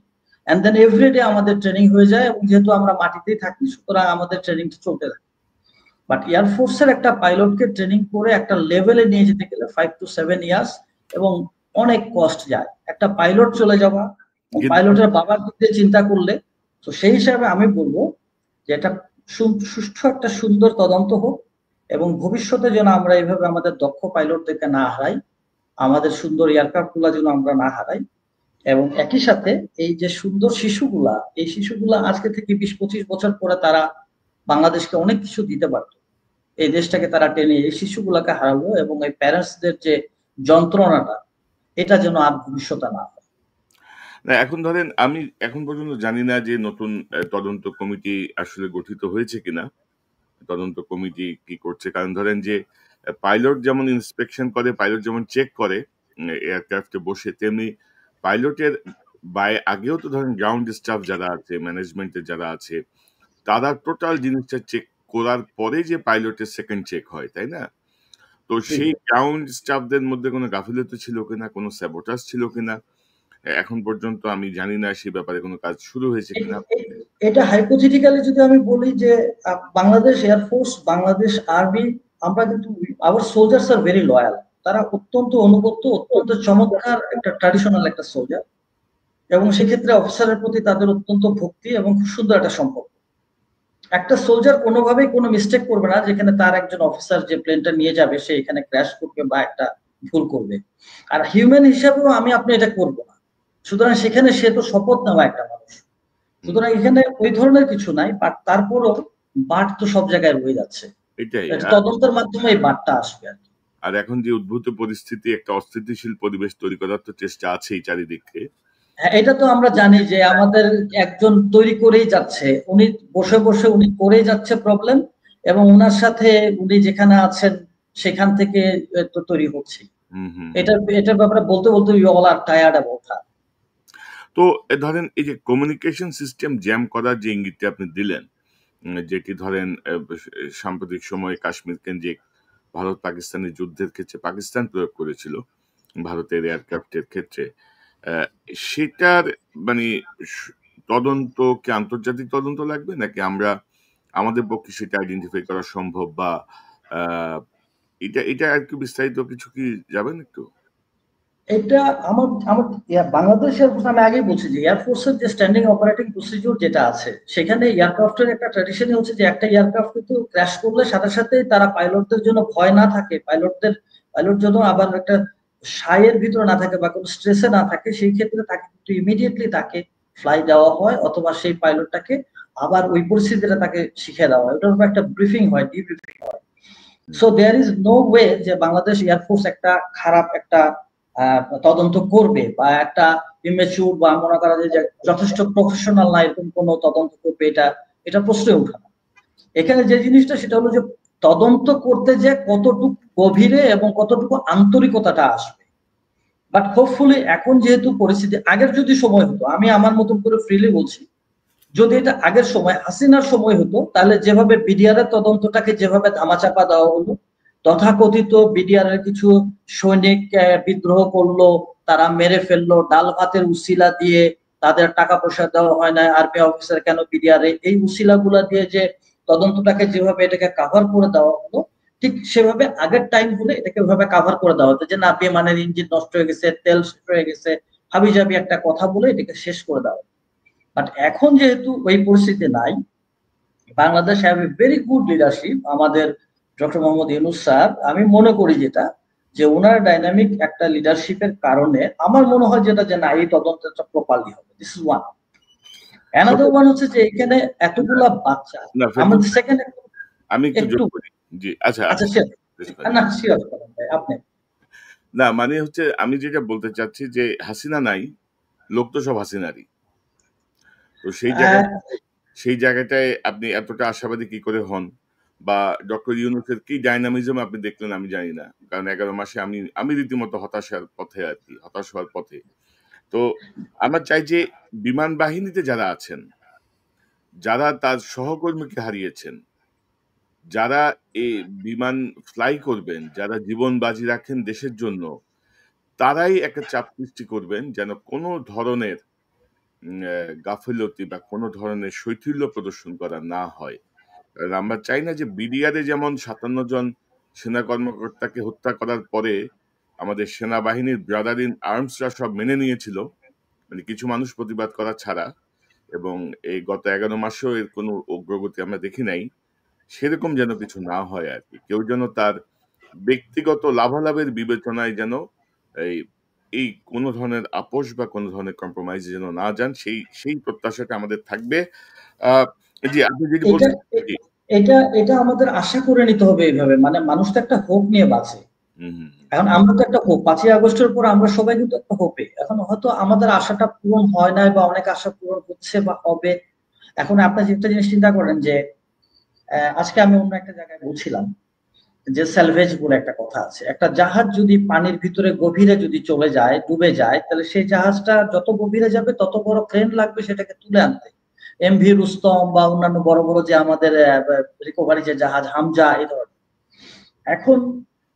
and then everyday আমাদের ট্রেনিং হয়ে যায়, এবং যেহেতু আমরা মাটিতেই থাকি সুতরাং আমাদের ট্রেনিংটা চলতে থাকে। বাট এয়ার ফোর্সের একটা পাইলটকে ট্রেনিং করে একটা লেভেলে নিয়ে যেতে গেলে 5 to 7 ইয়ার্স এবং অনেক কস্ট যায়। একটা পাইলট চলে যাওয়া, পাইলটের বাবার দিকে চিন্তা করলে, তো সেই হিসাবে আমি বলবো যে এটা সুষ্ঠু একটা সুন্দর তদন্ত হোক, এবং ভবিষ্যতে যেন আমরা এইভাবে আমাদের দক্ষ পাইলটদেরকে না হারাই, আমাদের সুন্দর এয়ারক্রাফট গুলা যেন আমরা না হারাই, এবং একই সাথে এই যে সুন্দর শিশুগুলা, এই শিশুগুলা আজকে থেকে 20-25 বছর পরে তারা বাংলাদেশকে অনেক কিছু দিতে পারতো, এই দেশটাকে তারা টেনে এই শিশুগুলাকে হারালো, এবং এই প্যারেন্টসদের যে যন্ত্রণাটা এটা যেন আর ভবিষ্যতে না হয়। না, এখন ধরেন আমি এখন পর্যন্ত জানি না যে নতুন তদন্ত কমিটি আসলে গঠিত হয়েছে কিনা, তদন্ত কমিটি কি করছে। কারণ ধরেন যে পাইলট যেমন ইন্সপেকশন করে, পাইলট যেমন চেক করে এয়ারক্রাফটে বসে, তেমনি পাইলটের আগেও তো ধরেন গ্রাউন্ড স্টাফ যারা আছে, ম্যানেজমেন্টের যারা আছে, তারা টোটাল জিনিসটা চেক করার পরে যে পাইলটের সেকেন্ড চেক হয়, তাই না? তো সেই গ্রাউন্ড স্টাফদের মধ্যে কোনো গাফিলতি ছিল কিনা, কোনো স্যাবোটাজ ছিল কিনা, এখন পর্যন্ত আমি জানি না সেই ব্যাপারে কোনো কাজ শুরু হয়েছে কিনা। এটা হাইপোথেটিক্যালি যদি আমি বলি যে বাংলাদেশ এয়ারফোর্স, বাংলাদেশ আর্মি, আমরা কিন্তু our soldiers are very loyal, তারা অত্যন্ত অনুগত, অত্যন্ত চমৎকার একটা ট্র্যাডিশনাল একটা সোলজার, এবং সেক্ষেত্রে অফিসারের প্রতি তাদের অত্যন্ত ভক্তি এবং খুব সুন্দর একটা সম্পর্ক। একটা সোলজার কোনোভাবেই কোনো মিস্টেক করবে না যেখানে তার একজন অফিসার যে প্লেনটা নিয়ে যাবে সে এখানে ক্র্যাশ করবে বা একটা ভুল করবে, আর হিউম্যান হিসাবেও আপনি এটা করবো না, সুতরাং সেখানে সে তো শপথ নেওয়া একটা মানুষ, সুতরাং এখানে ওই ধরনের কিছু নাই, বাট তারপরও বাট তো সব জায়গায় রয়ে যাচ্ছে, এটাই তদন্তের মাধ্যমে এই বাটটা আসবে আর কি। আর এখন যে উদ্ভূত পরিস্থিতি, একটা অস্থিতিশীল পরিবেশ তৈরি করার তো চেষ্টা আছেই চারিদিকে। হ্যাঁ, এটা তো আমরা জানি যে আমাদের একজন তৈরি করেই যাচ্ছে, উনি বসে বসে উনি করেই যাচ্ছে প্রবলেম, এবং ওনার সাথে উনি যেখানে আছেন সেখান থেকে তো তৈরি হচ্ছে। এটার ব্যাপারে বলতে বলতে we all are tired about that. তো ধরেন এই যে কমিউনিকেশন সিস্টেম জ্যাম করার যে ইঙ্গিতটা আপনি দিলেন, যেটি ধরেন সাম্প্রতিক সময়ে কাশ্মীর কেন্দ্রিক ভারত পাকিস্তানের যুদ্ধের ক্ষেত্রে পাকিস্তান প্রয়োগ করেছিল ভারতের এয়ারক্রাফটের ক্ষেত্রে, সেটার মানে তদন্ত কি আন্তর্জাতিক তদন্ত লাগবে, নাকি আমরা আমাদের পক্ষে সেটা আইডেন্টিফাই করা সম্ভব, বা এটা আর কি বিস্তারিত কিছু কি যাবেন একটু? এটা আমার বাংলাদেশ এয়ারফোর্স, আমি আগেই বলছি যে এয়ারফোর্সের যে স্ট্যান্ডিং অপারেটিং প্রসিডিউর যেটা আছে, সেখানে এয়ারক্রাফটের একটা ট্র্যাডিশনই হচ্ছে যে একটা এয়ারক্রাফট কিন্তু ক্র্যাশ করলে সাথে সাথে তারা পাইলটদের জন্য ভয় না থাকে, পাইলট যেন আবার একটা সায়ের ভিতরে না থাকে বা কোনো স্ট্রেসে না থাকে, সেই ক্ষেত্রে তাকে কিন্তু ইমিডিয়েটলি তাকে ফ্লাই দেওয়া হয়, অথবা সেই পাইলটটাকে আবার ওই পরিস্থিতিটা তাকে শিখে দেওয়া হয়, ওটার উপর একটা ব্রিফিং হয়, ডিব্রিফিং হয়। So there is no way যে বাংলাদেশ এয়ারফোর্স একটা খারাপ একটা তদন্ত করবে, বা একটা ইমেচুর বা মনে করা যায় যে যথেষ্ট প্রফেশনাল না এরকম কোন তদন্ত করবে, এটা প্রশ্নই ওঠে না। এখানে যে জিনিসটা সেটা হলো যে তদন্ত করতে যে কতটুকু গভীরে এবং কতটুকু আন্তরিকতাটা আসবে। বাট হোপফুলি এখন যেহেতু পরিস্থিতি, আগের যদি সময় হতো, আমি আমার মতন করে ফ্রিলি বলছি, যদি এটা আগের সময় হাসিনার সময় হতো, তাহলে যেভাবে বিডিআর এর তদন্তটাকে যেভাবে ধামাচাপা দেওয়া হলো, তথাকথিত বিডিআর এর কিছু সৈনিক বিদ্রোহ করলো, তারা মেরে ফেললো, ডাল ভাতের উসিলা দিয়ে তাদের টাকা পয়সা দেওয়া হয় না আর্মি অফিসার কেন বিডিআর, এই উসিলা গুলা দিয়ে যে তদন্তটাকে যেভাবে এটাকে কাভার করে দেওয়া হলো, ঠিক সেভাবে আগের টাইম হলে এটাকে ওইভাবে কাভার করে দেওয়া হতো, যে না বিমানের ইঞ্জিন নষ্ট হয়ে গেছে, তেল শেষ হয়ে গেছে, হাবিজাবি একটা কথা বলে এটাকে শেষ করে দেওয়া। বাট এখন যেহেতু ওই পরিস্থিতি নাই, Bangladesh have a very good leadership, আমাদের ডক্টর মোহাম্মদ ইউনূস স্যার, আমি মনে করি যেটা যে ওনার ডাইনামিক একটা লিডারশিপের কারণে আমার মনে হয় যেটা যে না, এই তদন্তটা প্রপারলি হবে। This is one. Another one হচ্ছে যে এখানে এতগুলা বাচ্চা, আমাদের সেকেন্ড আমি একটু জি, আচ্ছা আচ্ছা, না শিওর আপনি না মানে হচ্ছে আমি যেটা বলতে চাচ্ছি যে হাসিনা নাই, লোক তো সব হাসিনারই। তো সেই জায়গাটায় আপনি এতটা আশাবাদী কি করে হন? বা ডক্টর ইউনূসের কি ডায়নামিজম আপনি দেখলেন আমি জানি না। কারণ ১১ মাসে আমি রীতিমতো হতাশার পথে আরকি, হতাশ হওয়ার পথে। তো আমরা চাই যে বিমান বাহিনীতে যারা আছেন, যারা তার সহকর্মীকে হারিয়েছেন, যারা এই বিমান ফ্লাই করবেন, যারা জীবন বাজি রাখেন দেশের জন্য, তারাই একটা চাপ সৃষ্টি করবেন যেন কোনো ধরনের গাফিলতি বা কোনো ধরনের শৈথিল্য প্রদর্শন করা না হয়। কারণ আমরা চাই না যে বিডিআরে যেমন ৫৭ জন সেনা কর্মকর্তাকে হত্যা করার পরে আমাদের সেনাবাহিনীর ব্রাদার ইন আর্মসরা সব মেনে নিয়েছিল, মানে কিছু মানুষ প্রতিবাদ করা ছাড়া, এবং এই গত ১১ মাসেও এর কোনো অগ্রগতি আমরা দেখি নাই। সেরকম যেন কিছু না হয় আরকি। কেউ যেন তার ব্যক্তিগত লাভালাভের বিবেচনায় যেন এই এই কোনো ধরনের আপোস বা কোনো ধরনের কম্প্রোমাইজ যেন না যান, সেই প্রত্যাশাটা আমাদের থাকবে। আ জি, আপনি যেটি এটা বলছেন জি। এটা এটা আমাদের আশা করে নিতে হবে এইভাবে, মানে মানুষ তো একটা হোপ নিয়ে বাঁচে। হুম, হুম। এখন আমরা তো একটা হোপ, ৫ই আগস্টের পর আমরা সবাই কিন্তু একটা হোপে, এখন হয়তো আমাদের আশাটা পূরণ হয় নাই বা অনেক আশা পূরণ হচ্ছে বা হবে। এখন আপনি একটা জিনিস চিন্তা করেন যে আজকে আমি অন্য একটা জায়গায় বলছিলাম যে স্যালভেজ বলে একটা কথা আছে, একটা জাহাজ যদি পানির ভিতরে গভীরে যদি চলে যায়, ডুবে যায়, তাহলে সেই জাহাজটা যত গভীরে যাবে তত বড় ক্রেন লাগবে সেটাকে তুলে আনতে। এমভি রুস্তম বা অন্যান্য বড় বড় যে আমাদের রিকভারি যে জাহাজ হামজা এই ধরনের। এখন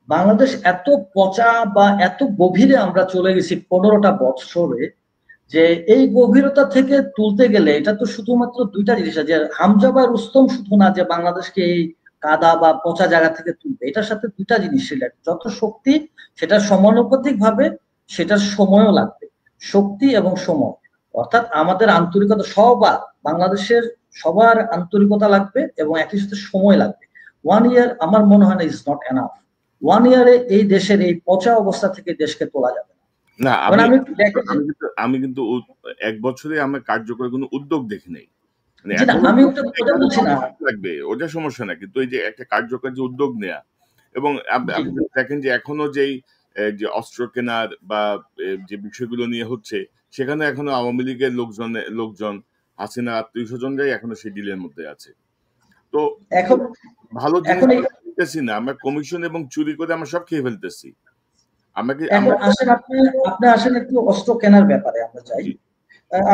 বাংলাদেশ এত পচা বা এত গভীরে আমরা চলে গেছি ১৫টা বৎসরে, যে এই গভীরতা থেকে তুলতে গেলে এটা তো শুধুমাত্র দুইটা জিনিস আছে, যে হামজা বা রুস্তম শুধু না যে বাংলাদেশকে এই কাদা বা পচা জায়গা থেকে তুলবে, এটার সাথে দুইটা জিনিস রিলেটেড। যত শক্তি সেটা সমানুপাতিক ভাবে সেটার সময়ও লাগবে, শক্তি এবং সময়। অর্থাৎ আমাদের আন্তরিকতা সবার, বাংলাদেশের সবার আন্তরিকতা লাগবে এবং একই সাথে সময় লাগবে। 1 ইয়ার আমার মনে হয় না ইজ নট এনাফ। 1 ইয়ারে এই দেশের এই পচা অবস্থা থেকে দেশকে তোলা যাবে না। না, কারণ আমি একটু দেখেছি, আমি কিন্তু ১ বছরে আমরা কার্যকর কোনো উদ্যোগ দেখি নাই। মানে জি না এখনো আমি ওটা ওটা বলছি না। লাগবে, ওটা সমস্যা না। কিন্তু এই যে একটা কার্যকর যে উদ্যোগ নেয়া, এবং জি আপনি যদি দেখেন যে এখনো যেই যে অস্ত্র কেনার বা যে বিষয়গুলো নিয়ে হচ্ছে, সেখানে এখনো আওয়ামী লীগের লোকজন হাসিনার আত্মীয়স্বজনরাই এখনো সেই ডিলের মধ্যে আছে। তো এখন ভালো জিনিস এখন নিতেছি না। আমরা কমিশন এবং চুরি করে আমরা সব খেয়ে ফেলতেছি। এখন আমরা আসেন আপনি আপনি আসেন একটু অস্ত্র কেনার ব্যাপারে আমরা যাই। জি,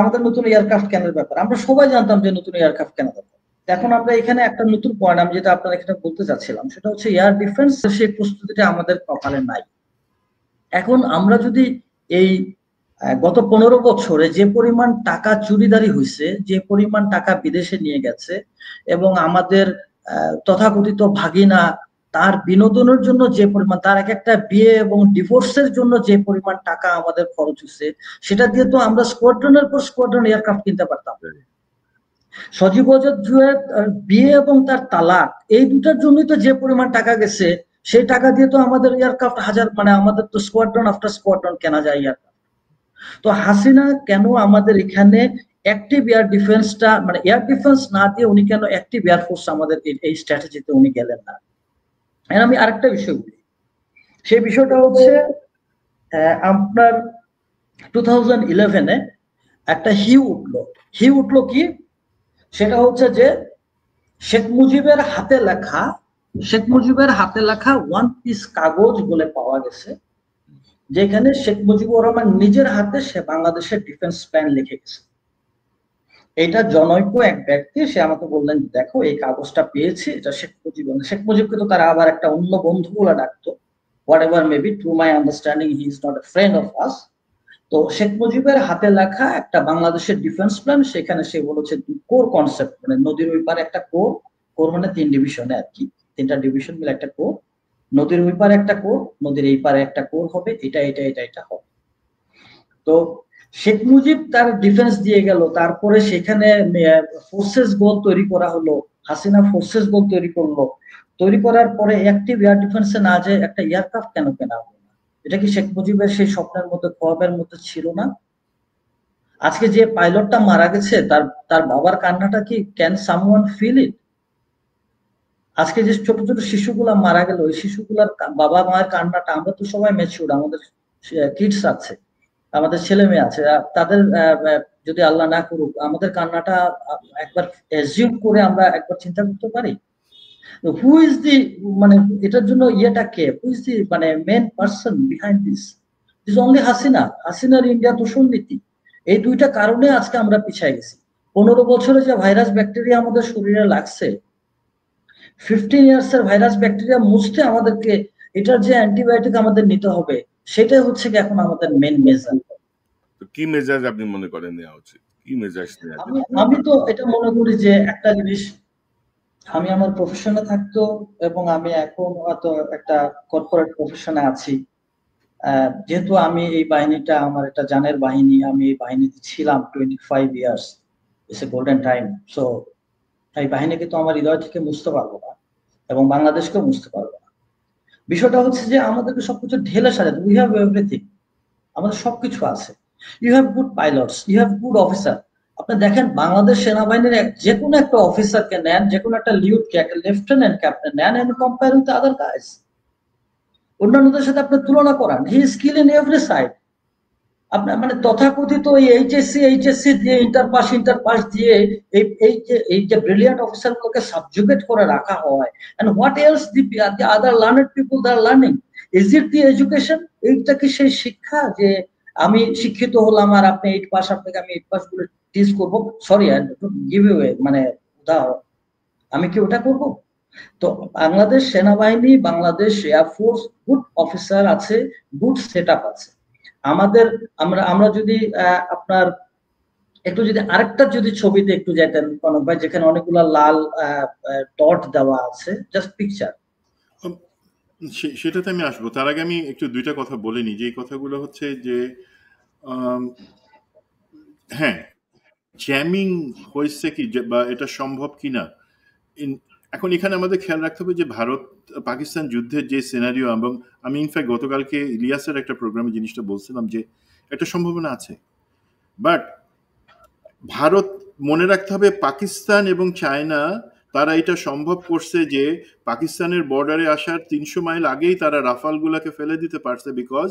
আমাদের নতুন এয়ারক্রাফট কেনার ব্যাপারে আমরা সবাই জানতাম যে নতুন এয়ারক্রাফট কেনা দরকার। এখন আমরা এখানে একটা নতুন পয়েন্ট আমি যেটা আপনার এখানে বলতে চাচ্ছিলাম সেটা হচ্ছে এয়ার ডিফেন্স, সেই প্রস্তুতিটা আমাদের কপালে নাই। এখন আমরা যদি এই গত ১৫ বছরে যে পরিমাণ টাকা চুরিদারি হয়েছে, যে পরিমাণ টাকা বিদেশে নিয়ে গেছে, এবং আমাদের তথাকথিত ভাগিনা তার বিনোদনের জন্য যে পরিমাণ, তার এক একটা বিয়ে এবং ডিভোর্সের জন্য যে পরিমাণ টাকা আমাদের খরচ হচ্ছে, সেটা দিয়ে তো আমরা স্কোয়াড্রনের পর স্কোয়াড্রন এয়ারক্রাফট কিনতে পারতাম। সজীব ওয়াজেদ জুয়ের বিয়ে এবং তার তালাক, এই দুটার জন্যই তো যে পরিমাণ টাকা গেছে, সেই টাকা দিয়ে তো আমাদের এয়ারক্রাফট হাজার, মানে আমাদের তো স্কোয়াড্রন আফটার স্কোয়াড্রন কেনা যায় এয়ারক্রাফট। তো হাসিনা কেন আমাদের এখানে অ্যাক্টিভ এয়ার ডিফেন্সটা, মানে এয়ার ডিফেন্স না দিয়ে উনি কেন অ্যাক্টিভ এয়ারফোর্স আমাদের এই স্ট্র্যাটেজিতে উনি গেলেন না? আমি আরেকটা বিষয় বলি, সেই বিষয়টা হচ্ছে আপনার 2011-এ একটা হিউ উঠলো কি, সেটা হচ্ছে যে শেখ মুজিবের হাতে লেখা ওয়ান পিস কাগজ বলে পাওয়া গেছে, যেখানে শেখ মুজিবুর রহমান নিজের হাতে সে বাংলাদেশের ডিফেন্স প্ল্যান লিখে গেছে। এটা জনৈক এক ব্যক্তি, সে আমাকে বললেন দেখো এই কাগজটা পেয়েছি, এটা শেখ মুজিবকে তো তারা আবার একটা অন্য বন্ধু বলে ডাকতো, what ever maybe, to my understanding he is not a friend of us. তো শেখ মুজিবের হাতে লেখা একটা বাংলাদেশের ডিফেন্স প্ল্যান, সেখানে সে বলেছে কোর কনসেপ্ট, মানে নদীর ওই পারে একটা কোর মানে 3 ডিভিশনে আর কি, 3টা ডিভিশন মিলে একটা কোর, নদীর ওই পারে একটা কোর, নদীর এই পারে একটা কোর হবে, এটা হবে। তো শেখ মুজিব তার ডিফেন্স দিয়ে গেল, তারপরে সেখানে ফোর্সেস গোল তৈরি করা হলো, হাসিনা ফোর্সেস গোল তৈরি করলো, তৈরি করার পরে অ্যাক্টিভ এয়ার ডিফেন্সে না যে একটা এয়ারক্রাফট কেন কেনা হলো না? এটা কি শেখ মুজিবের সেই স্বপ্নের মধ্যে, খোয়াবের মধ্যে ছিল না? আজকে যে পাইলটটা মারা গেছে, তার তার বাবার কান্নাটা কি, ক্যান সামওয়ান ফিল ইট? আজকে যে ছোট ছোট শিশুগুলা মারা গেল, ওই শিশুগুলার বাবা মায়ের কান্নাটা, আমরা তো সবাই ম্যাচিউর, আমাদের কিডস আছে, আমাদের ছেলে মেয়ে আছে, তাদের যদি আল্লাহ না করুক আমাদের কান্নাটা একবার অ্যাজিউম করে আমরা একবার চিন্তা করতে পারি হু ইজ দি, মানে এটার জন্য ইয়েটা কে, হু ইজ দি মানে main person behind this? Is only Hasina, হাসিনার ইন্ডিয়া দূষণ নীতি। এই দুইটা কারণে আজকে আমরা পিছিয়ে গেছি। 15 বছরে যে ভাইরাস ব্যাকটেরিয়া আমাদের শরীরে লাগছে, 15 ইয়ার্স এর ভাইরাস ব্যাকটেরিয়া মুছতে আমাদেরকে এটার যে অ্যান্টিবায়োটিক আমাদের নিতে হবে, সেটাই হচ্ছে কি এখন আমাদের মেন মেজার। কি মেজাজ আপনি মনে করেন নেওয়া উচিত? কি মেজাজ নেওয়া আমি তো এটা মনে করি যে একটা জিনিস, আমি আমার প্রফেশনে থাকতো এবং আমি এখন হয়তো একটা কর্পোরেট প্রফেশনে আছি, যেহেতু আমি এই বাহিনীটা আমার একটা জানের বাহিনী, আমি এই বাহিনীতে ছিলাম 25 years, it's a golden time. So এই বাহিনীকে তো আমার হৃদয় থেকে মুছতে পারবো না এবং বাংলাদেশকেও মুছতে পারবো না। বিষয়টা হচ্ছে যে আমাদেরকে সবকিছু ঢেলে সাজাতে, উই হ্যাভ এভরিথিং, আমাদের সবকিছু আছে। You have good pilots, you have good officer. আপনি দেখেন বাংলাদেশ সেনাবাহিনীর যে কোনো একটা অফিসারকে নেন, যে কোনো একটা লিউটকে, একটা লেফটেন্যান্ট ক্যাপ্টেন নেন, and compare with other guys, অন্যান্যদের সাথে আপনি তুলনা করান, he is skill in every side. আপনার মানে তথাকথিত এইচএসসি দিয়ে ইন্টার পাস দিয়ে এই যে ব্রিলিয়ান্ট অফিসার গুলোকে সাবজুগেট করে রাখা হয়, and what else the other learned people they are learning? Is it the education? এইটা কি সেই শিক্ষা যে আমি শিক্ষিত হলাম আর আপনি 8 পাস, আপনাকে আমি 8 পাস বলে টিজ করবো? সরি, আই গিভ ইউ মানে উদাহরণ, আমি কি ওটা করব? তো বাংলাদেশ সেনাবাহিনী, বাংলাদেশ এয়ারফোর্স গুড অফিসার আছে, গুড সেট আছে আমাদের। আমরা যদি আপনার একটু যদি আরেকটা যদি ছবিতে একটু যেতেন কনক ভাই, যেখানে অনেকগুলো লাল ডট দেওয়া আছে, জাস্ট পিকচার। সেটাতে আমি আসবো, তার আগে আমি একটু দুইটা কথা বলে নিই। যে কথাগুলো হচ্ছে যে হ্যাঁ, জ্যামিং হয়েছে কি বা এটা সম্ভব কিনা, এখন এখানে আমাদের খেয়াল রাখতে হবে যে ভারত পাকিস্তান যুদ্ধের যে সিনারিও, এবং আমি ইনফ্যাক্ট গতকালকে ইলিয়াসের একটা প্রোগ্রামে জিনিসটা বলছিলাম যে একটা সম্ভাবনা আছে। বাট ভারত মনে রাখতে হবে পাকিস্তান এবং চায়না তারা এটা সম্ভব করছে যে পাকিস্তানের বর্ডারে আসার 300 মাইল আগেই তারা রাফালগুলোকে ফেলে দিতে পারছে, বিকজ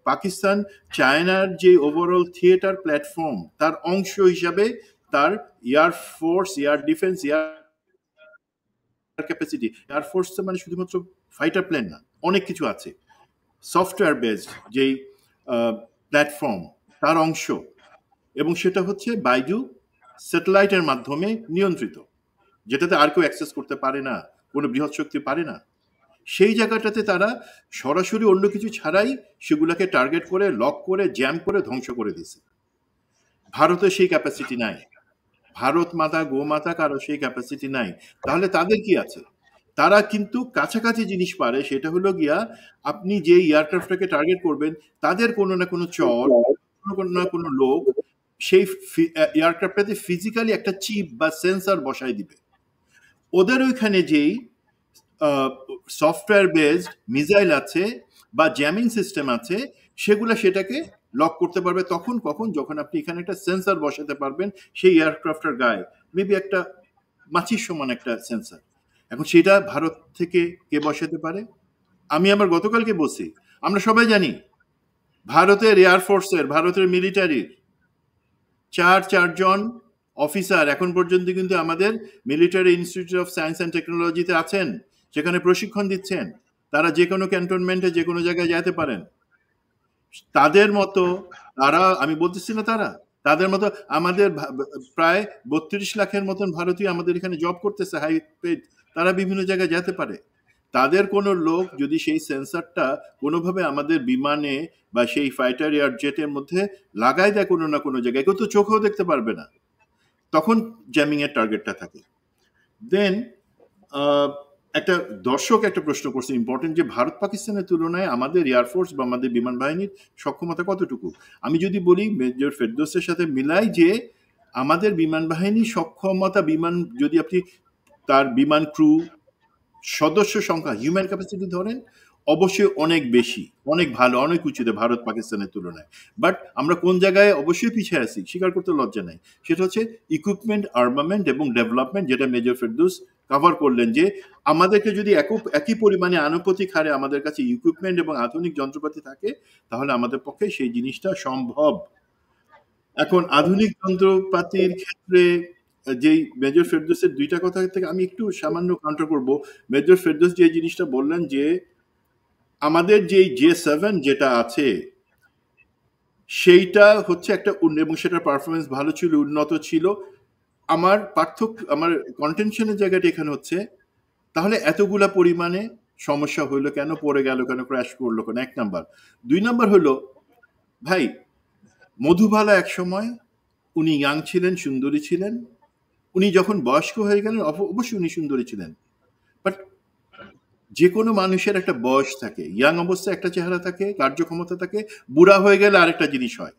পাকিস্তান চায়নার যে ওভারঅল থিয়েটার প্ল্যাটফর্ম তার অংশ হিসাবে তার air force, air defence, air capacity, air force মানে শুধুমাত্র ফাইটার প্লেন না, অনেক কিছু আছে, সফটওয়্যার বেসড যেই প্ল্যাটফর্ম তার অংশ, এবং সেটা হচ্ছে বাইজু স্যাটেলাইটের মাধ্যমে নিয়ন্ত্রিত, যেটাতে আর কেউ অ্যাক্সেস করতে পারে না, কোনো বৃহৎ শক্তি পারে না। সেই জায়গাটাতে তারা সরাসরি অন্য কিছু ছাড়াই সেগুলোকে টার্গেট করে, লক করে, জ্যাম করে ধ্বংস করে দিছে। ভারতের সেই ক্যাপাসিটি নাই, ভারত মাতা গো মাতা কারো সেই ক্যাপাসিটি নাই। তাহলে তাদের কি আছে? তারা কিন্তু কাছাকাছি জিনিস পারে, সেটা হলো গিয়া আপনি যে এয়ারক্রাফটটাকে টার্গেট করবেন তাদের কোনো না কোনো চর, কোনো না কোনো লোক সেই এয়ারক্রাফটটাতে ফিজিক্যালি একটা চিপ বা সেন্সর বসাই দিবে। ওদের ওইখানে যেই সফটওয়্যার বেসড মিসাইল আছে বা জ্যামিং সিস্টেম আছে, সেগুলো সেটাকে লক করতে পারবে তখন কখন, যখন আপনি এখানে একটা সেন্সর বসাতে পারবেন সেই এয়ারক্রাফটের গায়ে, মেবি একটা মাছির সমান একটা সেন্সর। এখন সেটা ভারত থেকে কে বসাতে পারে? আমি আমার গতকালকে বলছি, আমরা সবাই জানি ভারতের এয়ারফোর্সের, ভারতের মিলিটারির চারজন অফিসার এখন পর্যন্ত কিন্তু আমাদের military institute of science and টেকনোলজিতে আছেন, সেখানে প্রশিক্ষণ দিচ্ছেন। তারা যে কোনো ক্যান্টনমেন্টে যে কোনো জায়গায় যেতে পারেন। তাদের মতো তারা, আমি বলতেছি না তাদের মতো আমাদের প্রায় 32 লাখের মতন ভারতীয় আমাদের এখানে জব করতেছে, হাই পেড, তারা বিভিন্ন জায়গায় যেতে পারে। তাদের কোনো লোক যদি সেই সেন্সরটা কোনোভাবে আমাদের বিমানে বা সেই ফাইটার এয়ার জেটের মধ্যে লাগাই দেয় কোনো না কোনো জায়গায়, কেউ তো চোখেও দেখতে পারবে না, তখন জ্যামিং এর টার্গেটটা থাকে। দেন একটা দর্শক একটা প্রশ্ন করছে ইম্পর্টেন্ট, যে ভারত পাকিস্তানের তুলনায় আমাদের এয়ারফোর্স বা আমাদের বিমান বাহিনীর সক্ষমতা কতটুকু। আমি যদি বলি মেজর ফেরদৌসের সাথে মিলাই যে আমাদের বিমান বাহিনীর সক্ষমতা, বিমান যদি আপনি তার বিমান ক্রু সদস্য সংখ্যা, হিউম্যান ক্যাপাসিটি ধরেন, অবশ্যই অনেক বেশি, অনেক ভালো, অনেক উঁচুতে ভারত পাকিস্তানের তুলনায়। বাট আমরা কোন জায়গায় অবশ্যই পিছিয়ে আছি, স্বীকার করতে লজ্জা নাই, সেটা হচ্ছে ইকুইপমেন্ট, আর্মামেন্ট এবং ডেভেলপমেন্ট, যেটা মেজর ফেরদৌস কভার করলেন যে আমাদেরকে যদি একই পরিমাণে আনুপাতিক হারে আমাদের কাছে ইকুইপমেন্ট এবং আধুনিক যন্ত্রপাতি থাকে তাহলে আমাদের পক্ষে সেই জিনিসটা সম্ভব। এখন আধুনিক যন্ত্রপাতির ক্ষেত্রে যেই মেজর ফেরদৌসের দুইটা কথা থেকে আমি একটু সামান্য কাউন্টার করব। মেজর ফেরদৌস যে জিনিসটা বললেন যে আমাদের যেই J7 যেটা আছে সেইটা হচ্ছে একটা এবং সেটার পারফরমেন্স ভালো ছিল, উন্নত ছিল। আমার কন্টেনশনের জায়গাটা এখানে হচ্ছে তাহলে এতগুলা পরিমাণে সমস্যা হইলো কেন, পড়ে গেল কেন, ক্র্যাশ করলো কেন, 1 নাম্বার। 2 নাম্বার হলো ভাই মধুবালা এক সময় উনি ইয়াং ছিলেন, সুন্দরী ছিলেন। উনি যখন বয়স্ক হয়ে গেলেন অবশ্যই উনি সুন্দরী ছিলেন, বাট যে কোনো মানুষের একটা বয়স থাকে, ইয়াং অবস্থায় একটা চেহারা থাকে, কার্যক্ষমতা থাকে, বুড়া হয়ে গেলে আরেকটা জিনিস হয়।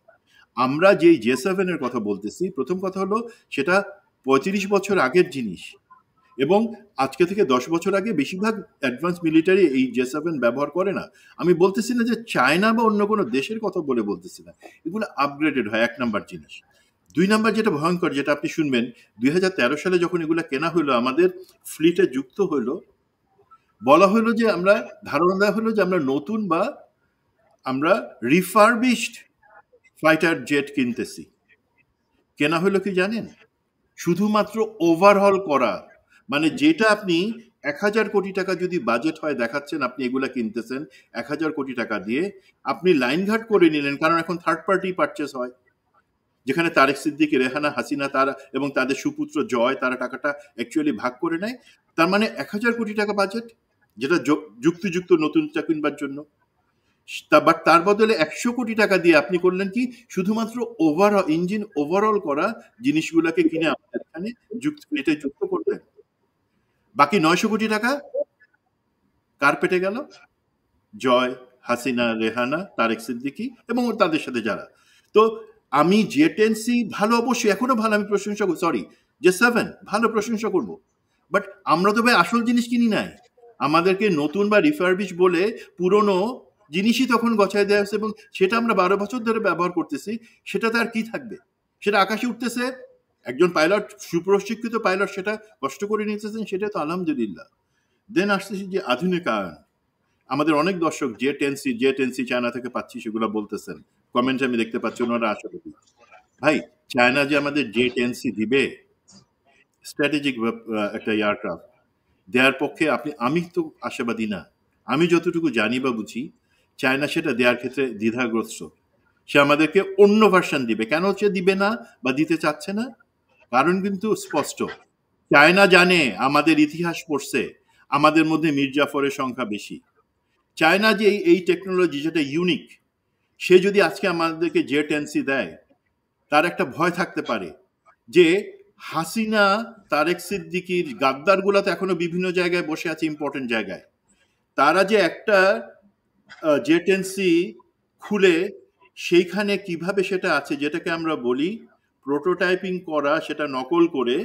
আমরা যেই J7 এর কথা বলতেছি, প্রথম কথা হলো সেটা 35 বছর আগের জিনিস, এবং আজকে থেকে 10 বছর আগে বেশিরভাগ অ্যাডভান্স মিলিটারি এই J7 ব্যবহার করে না। আমি বলতেছি না যে চায়না বা অন্য কোনো দেশের কথা বলতেছি না, এগুলো আপগ্রেডেড হয়, 1 নাম্বার জিনিস। 2 নাম্বার যেটা ভয়ঙ্কর, যেটা আপনি শুনবেন, 2013 সালে যখন এগুলো কেনা হলো, আমাদের ফ্লিটে যুক্ত হলো, বলা হলো যে আমরা ধারণা দেওয়া হলো যে আমরা নতুন বা আমরা রিফারবিশড ফাইটার জেট কিনতেছি। কেনা হলো কি জানেন? শুধুমাত্র ওভারহল করা, মানে যেটা আপনি 1000 কোটি টাকা যদি বাজেট হয় দেখাচ্ছেন, আপনি এগুলা কিনতেছেন 1000 কোটি টাকা দিয়ে, আপনি লাইনঘাট করে নিলেন, কারণ এখন থার্ড পার্টি পারচেস হয়, যেখানে তারেক সিদ্দিকী, রেহানা, হাসিনা তারা এবং তাদের সুপুত্র জয় তারা টাকাটা অ্যাকচুয়ালি ভাগ করে নেয়। তার মানে 1000 কোটি টাকা বাজেট, যেটা যুক্তিযুক্ত নতুনটা কিনবার জন্য। বাট তার বদলে 100 কোটি টাকা দিয়ে আপনি করলেন কি, শুধুমাত্র ইঞ্জিন ওভারঅল করা জিনিসগুলোকে কিনে আমাদের এখানে যুক্ত করলেন। বাকি 900 কোটি টাকা কার পেটে গেল? জয়, হাসিনা, রেহানা, তারেক সিদ্দিকী এবং তাদের সাথে যারা। তো আমি J10C ভালো, অবশ্যই এখনো ভালো, আমি প্রশংসা করব, সরি J7 ভালো প্রশংসা করব, বাট আমরা তো ভাই আসল জিনিস কিনি নাই। আমাদেরকে নতুন বা রিফারবিশ বলে পুরনো জিনিসই তখন গছায় দেওয়া হয়েছে, এবং সেটা আমরা 12 বছর ধরে ব্যবহার করতেছি। সেটা তো আর কি থাকবে, সেটা আকাশে উঠতেছে, একজন পাইলট, সুপ্রশিক্ষিত পাইলট সেটা কষ্ট করে নিতেছেন, সেটা তো আলহামদুলিল্লাহ। দেন আসতেছি যে আধুনিকায়ন। আমাদের অনেক দর্শক J10C চায়না থেকে পাচ্ছি সেগুলো বলতেছেন, কমেন্টে আমি দেখতে পাচ্ছি ওনারা আশা করি। ভাই চায়না যে আমাদের J10C দিবে, স্ট্র্যাটেজিক একটা এয়ারক্রাফট দেওয়ার পক্ষে আমি তো আশাবাদী না। আমি যতটুকু জানি বা বুঝি, চায়না সেটা দেওয়ার ক্ষেত্রে দ্বিধাগ্রস্ত। সে আমাদেরকে অন্য ভার্সন দিবে। কেন সে দিবে না বা দিতে চাচ্ছে না? কারণ কিন্তু স্পষ্ট। চায়না জানে, আমাদের ইতিহাস পড়ছে, আমাদের মধ্যে মীর জাফরের সংখ্যা বেশি। চায়না যে এই টেকনোলজি যেটা ইউনিক, সে যদি আজকে আমাদেরকে J10C দেয়, তার একটা ভয় থাকতে পারে যে হাসিনা, তারেক সিদ্দিকীর গাদ্দারগুলো তো এখনো বিভিন্ন জায়গায় বসে আছে, ইম্পর্টেন্ট জায়গায়। তারা যে একটা J10C খুলে সেইখানে কিভাবে সেটা আছে, যেটাকে আমরা বলি প্রোটোটাইপিং করা, সেটা নকল করে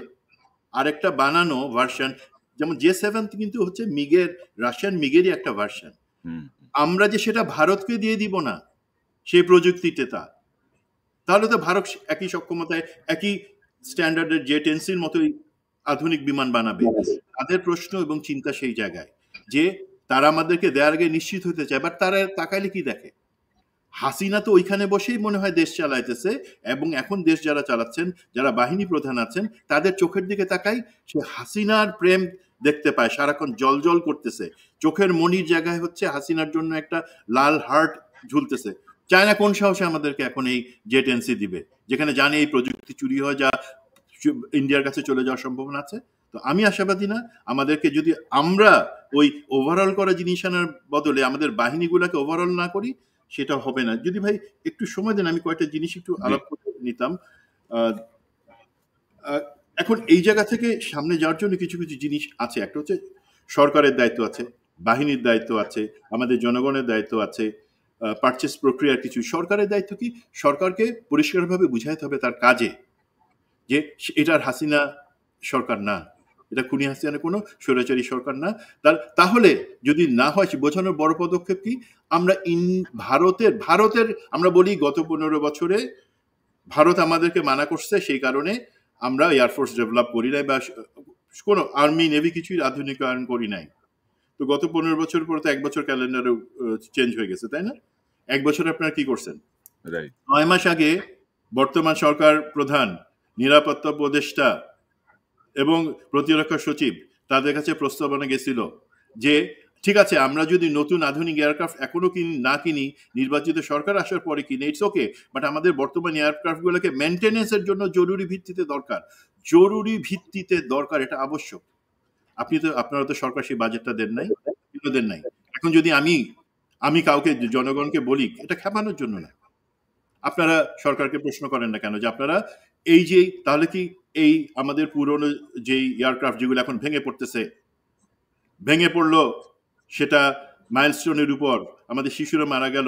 আরেকটা বানানো ভার্সন, যেমন J7 কিন্তু হচ্ছে রাশিয়ান মিগেরই একটা ভার্সন। আমরা যে সেটা ভারতকে দিয়ে দিব না সেই প্রযুক্তিটা, তাহলে তো ভারত একই সক্ষমতায়, একই স্ট্যান্ডার্ডের J10Cর মতোই আধুনিক বিমান বানাবে। তাদের প্রশ্ন এবং চিন্তা সেই জায়গায় যে তারা আমাদেরকে দেওয়ার আগে নিশ্চিত হতে চায়, বাট তারা তাকাইলে কি দেখে? হাসিনা তো ওইখানে বসেই মনে হয় দেশ চালাইতেছে, এবং এখন দেশ যারা চালাচ্ছেন, যারা বাহিনী প্রধান আছেন, তাদের চোখের দিকে তাকাই, সে হাসিনার প্রেম দেখতে পায়, সারাক্ষণ জল জল করতেছে, চোখের মনির জায়গায় হচ্ছে হাসিনার জন্য একটা লাল হার্ট ঝুলতেছে। চায়না কোন সাহসে আমাদেরকে এখন এই J10C দিবে, যেখানে জানে এই প্রযুক্তি চুরি হয়ে যা ইন্ডিয়ার কাছে চলে যাওয়ার সম্ভাবনা আছে? তো আমি আশাবাদী না। আমাদেরকে যদি আমরা ওই ওভারঅল করা জিনিস আনার বদলে আমাদের বাহিনীগুলোকে ওভারঅল না করি, সেটা হবে না। যদি ভাই একটু সময় দেন, আমি কয়েকটা জিনিস একটু আলাপ করে নিতাম। এখন এই জায়গা থেকে সামনে যাওয়ার জন্য কিছু কিছু জিনিস আছে। একটা হচ্ছে সরকারের দায়িত্ব আছে, বাহিনীর দায়িত্ব আছে, আমাদের জনগণের দায়িত্ব আছে, পারচেস প্রক্রিয়ার কিছু। সরকারের দায়িত্ব কি? সরকারকে পরিষ্কারভাবে বুঝাইতে হবে তার কাজে যে এটার হাসিনা সরকার না, এটা খুনি হাসিনা কোনো স্বৈরাচারী সরকার না। তাহলে যদি না হয়, বোঝানোর বড় পদক্ষেপ কি? আমরা ভারতের আমরা বলি গত 15 বছরে ভারত আমাদেরকে মানা করছে, সেই কারণে আমরা এয়ারফোর্স ডেভেলপ করি নাই বা কোনো আর্মি নেভি কিছুই আধুনিকায়ন করি নাই। তো গত 15 বছর পরে তো 1 বছর ক্যালেন্ডারে চেঞ্জ হয়ে গেছে, তাই না? 1 বছর আপনারা কি করছেন? রাইট 9 মাস আগে বর্তমান সরকার প্রধান, নিরাপত্তা উপদেষ্টা এবং প্রতিরক্ষা সচিব তাদের কাছে প্রস্তাবনা গেছিল যে ঠিক আছে, আমরা যদি নতুন আধুনিক এয়ারক্রাফট এখনো না কিনি, নির্বাচিত সরকার আসার পরে কিনে, ইটস ওকে, বাট আমাদের বর্তমান এয়ারক্রাফট গুলোকে মেনটেনেন্সের জন্য জরুরি ভিত্তিতে দরকার, এটা আবশ্যক। আপনারা তো সরকার সেই বাজেটটা দেন নাই। এখন যদি আমি কাউকে, জনগণকে বলি, এটা খেপানোর জন্য না, আপনারা সরকারকে প্রশ্ন করেন না কেন যে আপনারা এই যে তাহলে কি এই আমাদের পুরনো যেই এয়ারক্রাফট যেগুলো এখন ভেঙে পড়লো, সেটা মাইলস্টোনের উপর আমাদের শিশুরা মারা গেল,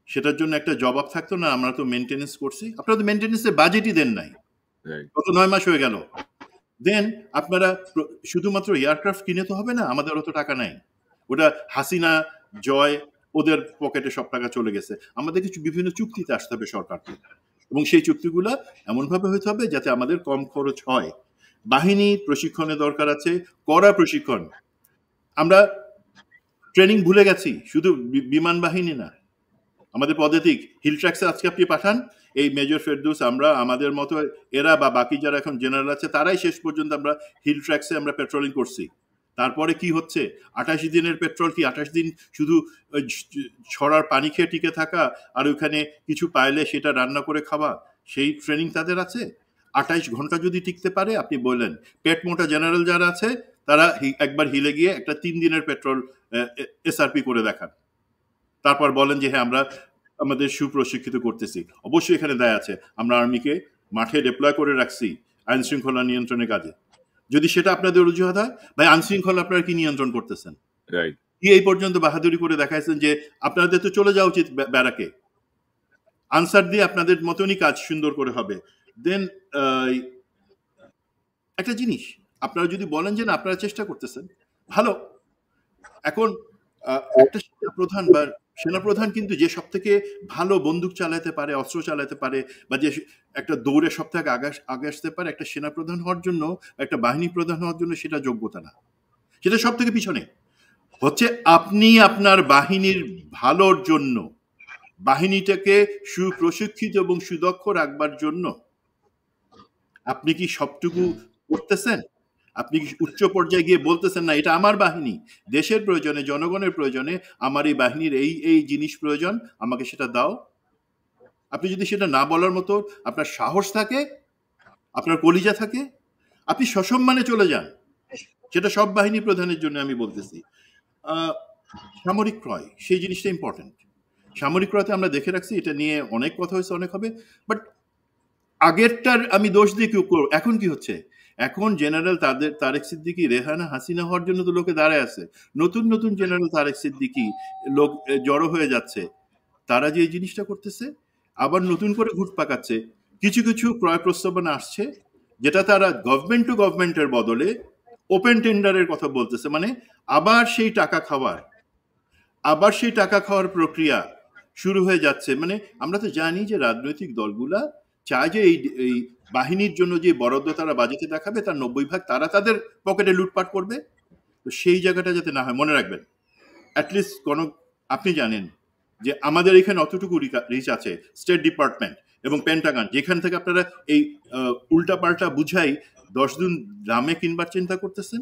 সেটার জন্য একটা জবাব থাকতো না? আমরা তো মেনটেনেন্স করছি, আপনারা তো মেনটেনেন্সের বাজেটই দেন নাই, গত 9 মাস হয়ে গেল। দেন আপনারা শুধুমাত্র এয়ারক্রাফট কিনে তো হবে না, আমাদের অত টাকা নাই, ওটা হাসিনা জয় ওদের পকেটে সব টাকা চলে গেছে। আমাদের কিছু বিভিন্ন চুক্তিতে আসতে হবে সরকারকে, এবং সেই চুক্তিগুলো এমনভাবে হতে হবে যাতে আমাদের কম খরচ হয়। বাহিনী প্রশিক্ষণের দরকার আছে, কড়া প্রশিক্ষণ। আমরা ট্রেনিং ভুলে গেছি, শুধু বিমান বাহিনী না, আমাদের পদাতিক হিল ট্র্যাক্সে আজকে আপনি পাঠান, এই মেজর ফেরদৌস, আমরা আমাদের মতো এরা বা বাকি যারা এখন জেনারেল আছে তারাই শেষ পর্যন্ত আমরা হিল ট্র্যাক্সে আমরা পেট্রোলিং করছি। তারপরে কি হচ্ছে, 28 দিনের পেট্রোল কি 28 দিন শুধু ছড়ার পানি খেয়ে টিকে থাকা আর ওইখানে কিছু পাইলে সেটা রান্না করে খাওয়া, সেই ট্রেনিং তাদের আছে? 28 ঘন্টা যদি টিকতে পারে, আপনি বললেন পেট মোটা জেনারেল যারা আছে তারা একবার হিলে গিয়ে একটা 3 দিনের পেট্রোল এসআরপি করে দেখান, তারপর বলেন যে হ্যাঁ আমরা আমাদের সুপ্রশিক্ষিত করতেছি। অবশ্যই এখানে দায় আছে, আমরা আর্মিকে মাঠে ডিপ্লয় করে রাখছি আইন শৃঙ্খলা নিয়ন্ত্রণের কাজে। যদি সেটা আপনাদের অজুহাত হয়, ভাই আইন শৃঙ্খলা আপনারা কি নিয়ন্ত্রণ করতেছেন? কি এই পর্যন্ত বাহাদুরি করে দেখাইছেন যে আপনাদের তো চলে যাওয়া উচিত ব্যারাকে, আনসার দিয়ে আপনাদের মতনই কাজ সুন্দর করে হবে। দেন একটা জিনিস, আপনারা যদি বলেন যে না আপনারা চেষ্টা করতেছেন, ভালো। এখন একটা সেনাপ্রধান বা সেনাপ্রধান কিন্তু যে সব থেকে ভালো বন্দুক চালাতে পারে, অস্ত্র চালাতে পারে, বা যে একটা দৌড়ে সব থেকে আগে আসতে পারে, একটা সেনাপ্রধান হওয়ার জন্য, একটা বাহিনী প্রধান হওয়ার জন্য সেটা যোগ্যতা না, সেটা সব থেকে পিছনে। হচ্ছে আপনি আপনার বাহিনীর ভালোর জন্য, বাহিনীটাকে সুপ্রশিক্ষিত এবং সুদক্ষ রাখবার জন্য আপনি কি সবটুকু করতেছেন? আপনি কি উচ্চ পর্যায়ে গিয়ে বলতেছেন না এটা আমার বাহিনী, দেশের প্রয়োজনে, জনগণের প্রয়োজনে আমার এই বাহিনীর এই জিনিস প্রয়োজন, আমাকে সেটা দাও? আপনি যদি সেটা না বলার মতো আপনার সাহস থাকে, আপনার কলিজা থাকে, আপনি সসম্মানে চলে যান। সেটা সব বাহিনী প্রধানের জন্য আমি বলতেছি। সামরিক ক্রয়, সেই জিনিসটা ইম্পর্টেন্ট। সামরিক ক্রয়তে আমরা দেখে রাখছি, এটা নিয়ে অনেক কথা হয়েছে, অনেক হবে, বাট আগেরটার আমি দোষ দিয়ে কেউ করব। এখন কি হচ্ছে, এখন জেনারেল তারেক সিদ্দিকী, রেহানা হাসিনা হওয়ার জন্য তো লোকে দাঁড়ায় আছে, নতুন নতুন জেনারেল তারেক সিদ্দিকী লোক জড়ো হয়ে যাচ্ছে, তারা যে এই জিনিসটা করতেছে, আবার নতুন করে ঘুট পাকাচ্ছে। কিছু কিছু ক্রয় প্রস্তাবনা আসছে যেটা তারা গভর্নমেন্ট টু গভর্নমেন্টের বদলে ওপেন টেন্ডারের কথা বলতেছে, মানে আবার সেই টাকা খাওয়ার প্রক্রিয়া শুরু হয়ে যাচ্ছে। মানে আমরা তো জানি যে রাজনৈতিক দলগুলা চায় যে এই বাহিনীর জন্য যে বরাদ্দ তারা বাজেটে দেখাবে তার 90 ভাগ তারা তাদের পকেটে লুটপাট করবে। তো সেই জায়গাটা যাতে না হয়, মনে রাখবেন, অ্যাটলিস্ট আপনি জানেন যে আমাদের এখানে অতটুকু রিচ আছে, স্টেট ডিপার্টমেন্ট এবং পেন্টাগন, যেখান থেকে আপনারা এই উল্টাপাল্টা বুঝাই 10 দিন দামে কিনবার চিন্তা করতেছেন,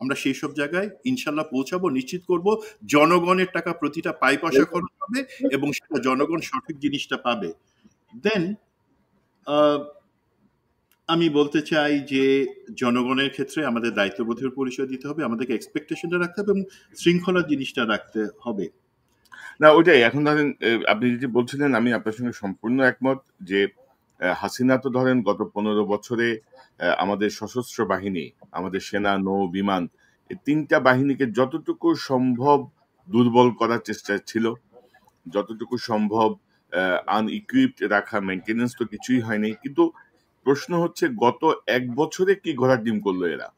আমরা সেই সব জায়গায় ইনশাল্লাহ পৌঁছাবো, নিশ্চিত করব জনগণের টাকা প্রতিটা পাই পয়সা খরচ হবে এবং সেটা জনগণ সঠিক জিনিসটা পাবে। দেন আমি বলতে চাই যে জনগণের ক্ষেত্রে আমাদের দায়িত্ববোধের পরিচয় দিতে হবে, আমাদেরকে এক্সপেকটেশনটা রাখতে হবে এবং শৃঙ্খলার জিনিসটা রাখতে হবে। না ওইটাই, এখন ধরেন আপনি যেটি বলছিলেন আমি আপনার সঙ্গে সম্পূর্ণ একমত যে হাসিনা তো ধরেন গত 15 বছরে আমাদের সশস্ত্র বাহিনী, আমাদের সেনা, নৌ, বিমান, এই 3টা বাহিনীকে যতটুকু সম্ভব দুর্বল করার চেষ্টা ছিল, যতটুকু সম্ভব আনইকুইপড রাখা, মেনটেনেন্স তো কিছুই হয়নি। কিন্তু প্রশ্ন হচ্ছে গত 1 বছরে কি ঘোড়ার ডিম করলো এরা?